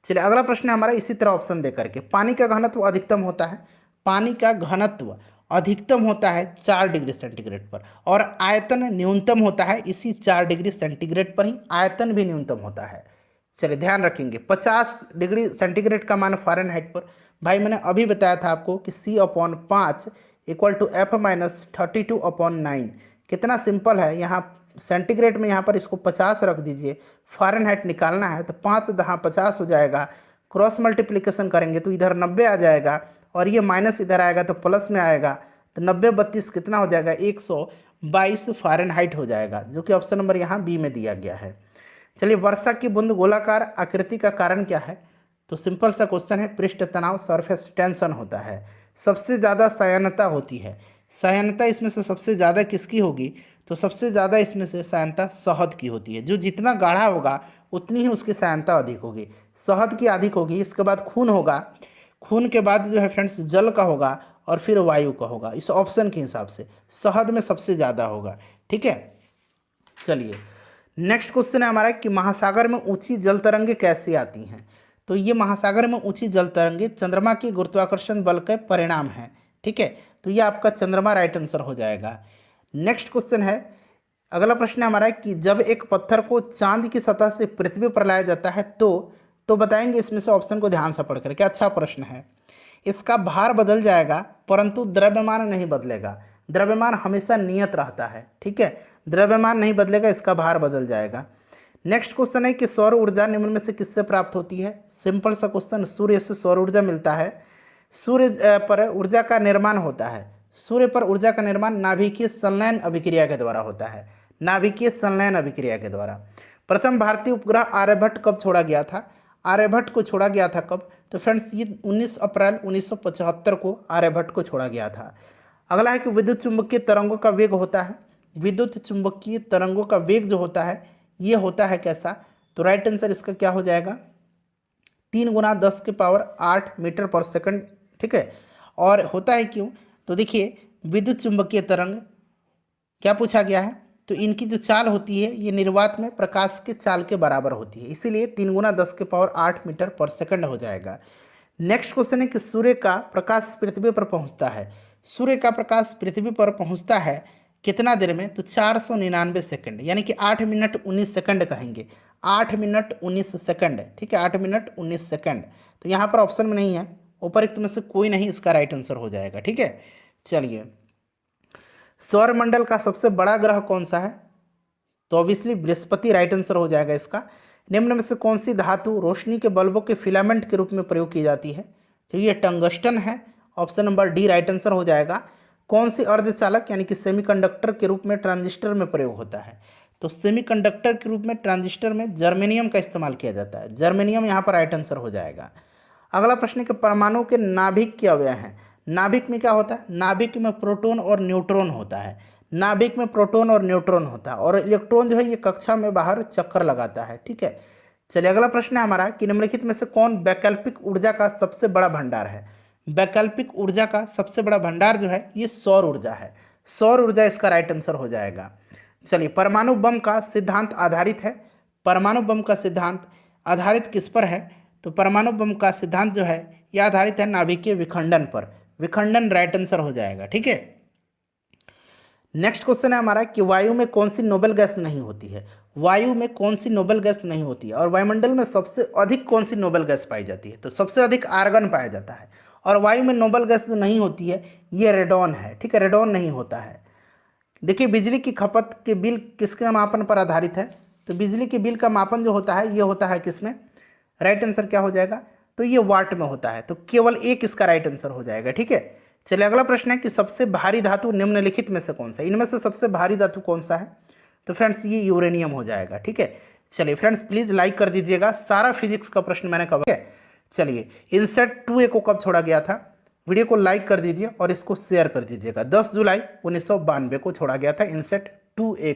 चलिए अगला प्रश्न है हमारा इसी तरह ऑप्शन दे करके, पानी का घनत्व अधिकतम होता है, पानी का घनत्व अधिकतम होता है 4 डिग्री सेंटीग्रेड पर, और आयतन न्यूनतम होता है इसी 4 डिग्री सेंटीग्रेड पर ही, आयतन भी न्यूनतम होता है। चलिए ध्यान रखेंगे 50 डिग्री सेंटीग्रेड का मान फ़ारेनहाइट पर, भाई मैंने अभी बताया था आपको कि C/5 इक्वल टू F-32/9। कितना सिंपल है, यहाँ सेंटीग्रेड में यहाँ पर इसको 50 रख दीजिए, फ़ारेनहाइट निकालना है तो 5×10 हो जाएगा, क्रॉस मल्टीप्लिकेशन करेंगे तो इधर 90 आ जाएगा, और ये माइनस इधर आएगा तो प्लस में आएगा, तो 90×32 कितना हो जाएगा? 122 फ़ारेनहाइट हो जाएगा, जो कि ऑप्शन नंबर यहाँ बी में दिया गया है। चलिए वर्षा की बूंद गोलाकार आकृति का कारण क्या है? तो सिंपल सा क्वेश्चन है, पृष्ठ तनाव सरफेस टेंशन होता है। सबसे ज़्यादा सयनता होती है, सयनता इसमें से सबसे ज़्यादा किसकी होगी? तो सबसे ज़्यादा इसमें से सयनता शहद की होती है। जो जितना गाढ़ा होगा उतनी ही उसकी सयनता अधिक होगी, शहद की अधिक होगी। इसके बाद खून होगा, खून के बाद जो है फ्रेंड्स जल का होगा, और फिर वायु का होगा। इस ऑप्शन के हिसाब से शहद में सबसे ज़्यादा होगा। ठीक है, चलिए नेक्स्ट क्वेश्चन है हमारा कि महासागर में ऊंची जल तरंगे कैसे आती हैं? तो ये महासागर में ऊंची जल तरंगे चंद्रमा के गुरुत्वाकर्षण बल के परिणाम हैं। ठीक है, तो ये आपका चंद्रमा राइट आंसर हो जाएगा। नेक्स्ट क्वेश्चन है, अगला प्रश्न हमारा है कि जब एक पत्थर को चांद की सतह से पृथ्वी पर लाया जाता है तो बताएंगे इसमें से ऑप्शन को ध्यान से पढ़कर। क्या अच्छा प्रश्न है। इसका भार बदल जाएगा परंतु द्रव्यमान नहीं बदलेगा। द्रव्यमान हमेशा नियत रहता है। ठीक है, द्रव्यमान नहीं बदलेगा, इसका भार बदल जाएगा। नेक्स्ट क्वेश्चन है कि सौर ऊर्जा निम्न में से किससे प्राप्त होती है। सिंपल सा क्वेश्चन, सूर्य से सौर ऊर्जा मिलता है। सूर्य पर ऊर्जा का निर्माण होता है। सूर्य पर ऊर्जा का निर्माण नाभिकीय संलयन अभिक्रिया के द्वारा होता है। नाभिकीय संलयन अभिक्रिया के द्वारा। प्रथम भारतीय उपग्रह आर्यभट्ट कब छोड़ा गया था। आर्यभट्ट को छोड़ा गया था कब, तो फ्रेंड्स ये 19 अप्रैल 1975 को आर्यभट्ट को छोड़ा गया था। अगला है कि विद्युत चुंबकीय तरंगों का वेग होता है। विद्युत चुंबकीय तरंगों का वेग जो होता है ये होता है कैसा, तो राइट आंसर इसका क्या हो जाएगा, 3 × 10⁸ मीटर पर सेकंड। ठीक है, और होता है क्यों, तो देखिए विद्युत चुंबकीय तरंग क्या पूछा गया है, तो इनकी जो चाल होती है ये निर्वात में प्रकाश के चाल के बराबर होती है, इसीलिए 3 × 10⁸ मीटर पर सेकंड हो जाएगा। नेक्स्ट क्वेश्चन है कि सूर्य का प्रकाश पृथ्वी पर पहुंचता है। सूर्य का प्रकाश पृथ्वी पर पहुंचता है कितना देर में, तो 499 सेकंड, यानी कि 8 मिनट 19 सेकंड कहेंगे। 8 मिनट 19 सेकंड। ठीक है, 8 मिनट 19 सेकंड। तो यहाँ पर ऑप्शन में नहीं है, उपरोक्त में से कोई नहीं इसका राइट आंसर हो जाएगा। ठीक है, चलिए सौरमंडल का सबसे बड़ा ग्रह कौन सा है, तो ऑब्वियसली बृहस्पति राइट आंसर हो जाएगा इसका। निम्न में से कौन सी धातु रोशनी के बल्बों के फिलामेंट के रूप में प्रयोग की जाती है, तो ये टंगस्टन है। Option number D right answer हो जाएगा। कौन सी अर्धचालक यानी कि सेमीकंडक्टर के रूप में ट्रांजिस्टर में प्रयोग होता है, तो सेमीकंडक्टर के रूप में ट्रांजिस्टर में जर्मेनियम का इस्तेमाल किया जाता है। जर्मेनियम यहाँ पर राइट आंसर हो जाएगा। अगला प्रश्न है कि परमाणु के नाभिक के अवयव हैं। नाभिक में क्या होता है, नाभिक में प्रोटॉन और न्यूट्रॉन होता है। नाभिक में प्रोटॉन और न्यूट्रॉन होता है, और इलेक्ट्रॉन जो है ये कक्षा में बाहर चक्कर लगाता है। ठीक है, चलिए अगला प्रश्न है हमारा कि निम्नलिखित में से कौन वैकल्पिक ऊर्जा का सबसे बड़ा भंडार है। वैकल्पिक ऊर्जा का सबसे बड़ा भंडार जो है ये सौर ऊर्जा है। सौर ऊर्जा इसका राइट आंसर हो जाएगा। चलिए परमाणु बम का सिद्धांत आधारित है। परमाणु बम का सिद्धांत आधारित किस पर है, तो परमाणु बम का सिद्धांत जो है यह आधारित है नाभिकीय विखंडन पर। विखंडन राइट आंसर हो जाएगा। ठीक है, नेक्स्ट क्वेश्चन है हमारा कि वायु में कौन सी नोबेल गैस नहीं होती है। वायु में कौन सी नोबेल गैस नहीं होती है, और वायुमंडल में सबसे अधिक कौन सी नोबेल गैस पाई जाती है, तो सबसे अधिक आर्गन पाया जाता है। और वायु में नोबेल गैस जो नहीं होती है ये रेडॉन है। ठीक है, रेडॉन नहीं होता है। देखिए बिजली की खपत के बिल किसके मापन पर आधारित है, तो बिजली के बिल का मापन जो होता है ये होता है किसमें, राइट आंसर क्या हो जाएगा, तो ये वाट में होता है। तो केवल एक इसका राइट आंसर हो जाएगा। ठीक है, चलिए अगला प्रश्न है कि सबसे भारी धातु निम्नलिखित में से कौन सा है। इनमें से सबसे भारी धातु कौन सा है, तो फ्रेंड्स ये यूरेनियम हो जाएगा। ठीक है, चलिए फ्रेंड्स प्लीज लाइक कर दीजिएगा। सारा फिजिक्स का प्रश्न मैंने कवर किया। चलिए इनसेट 2A को कब छोड़ा गया था, वीडियो को लाइक कर दीजिए और इसको शेयर कर दीजिएगा। 10 जुलाई 1992 को छोड़ा गया था इनसेट 2A।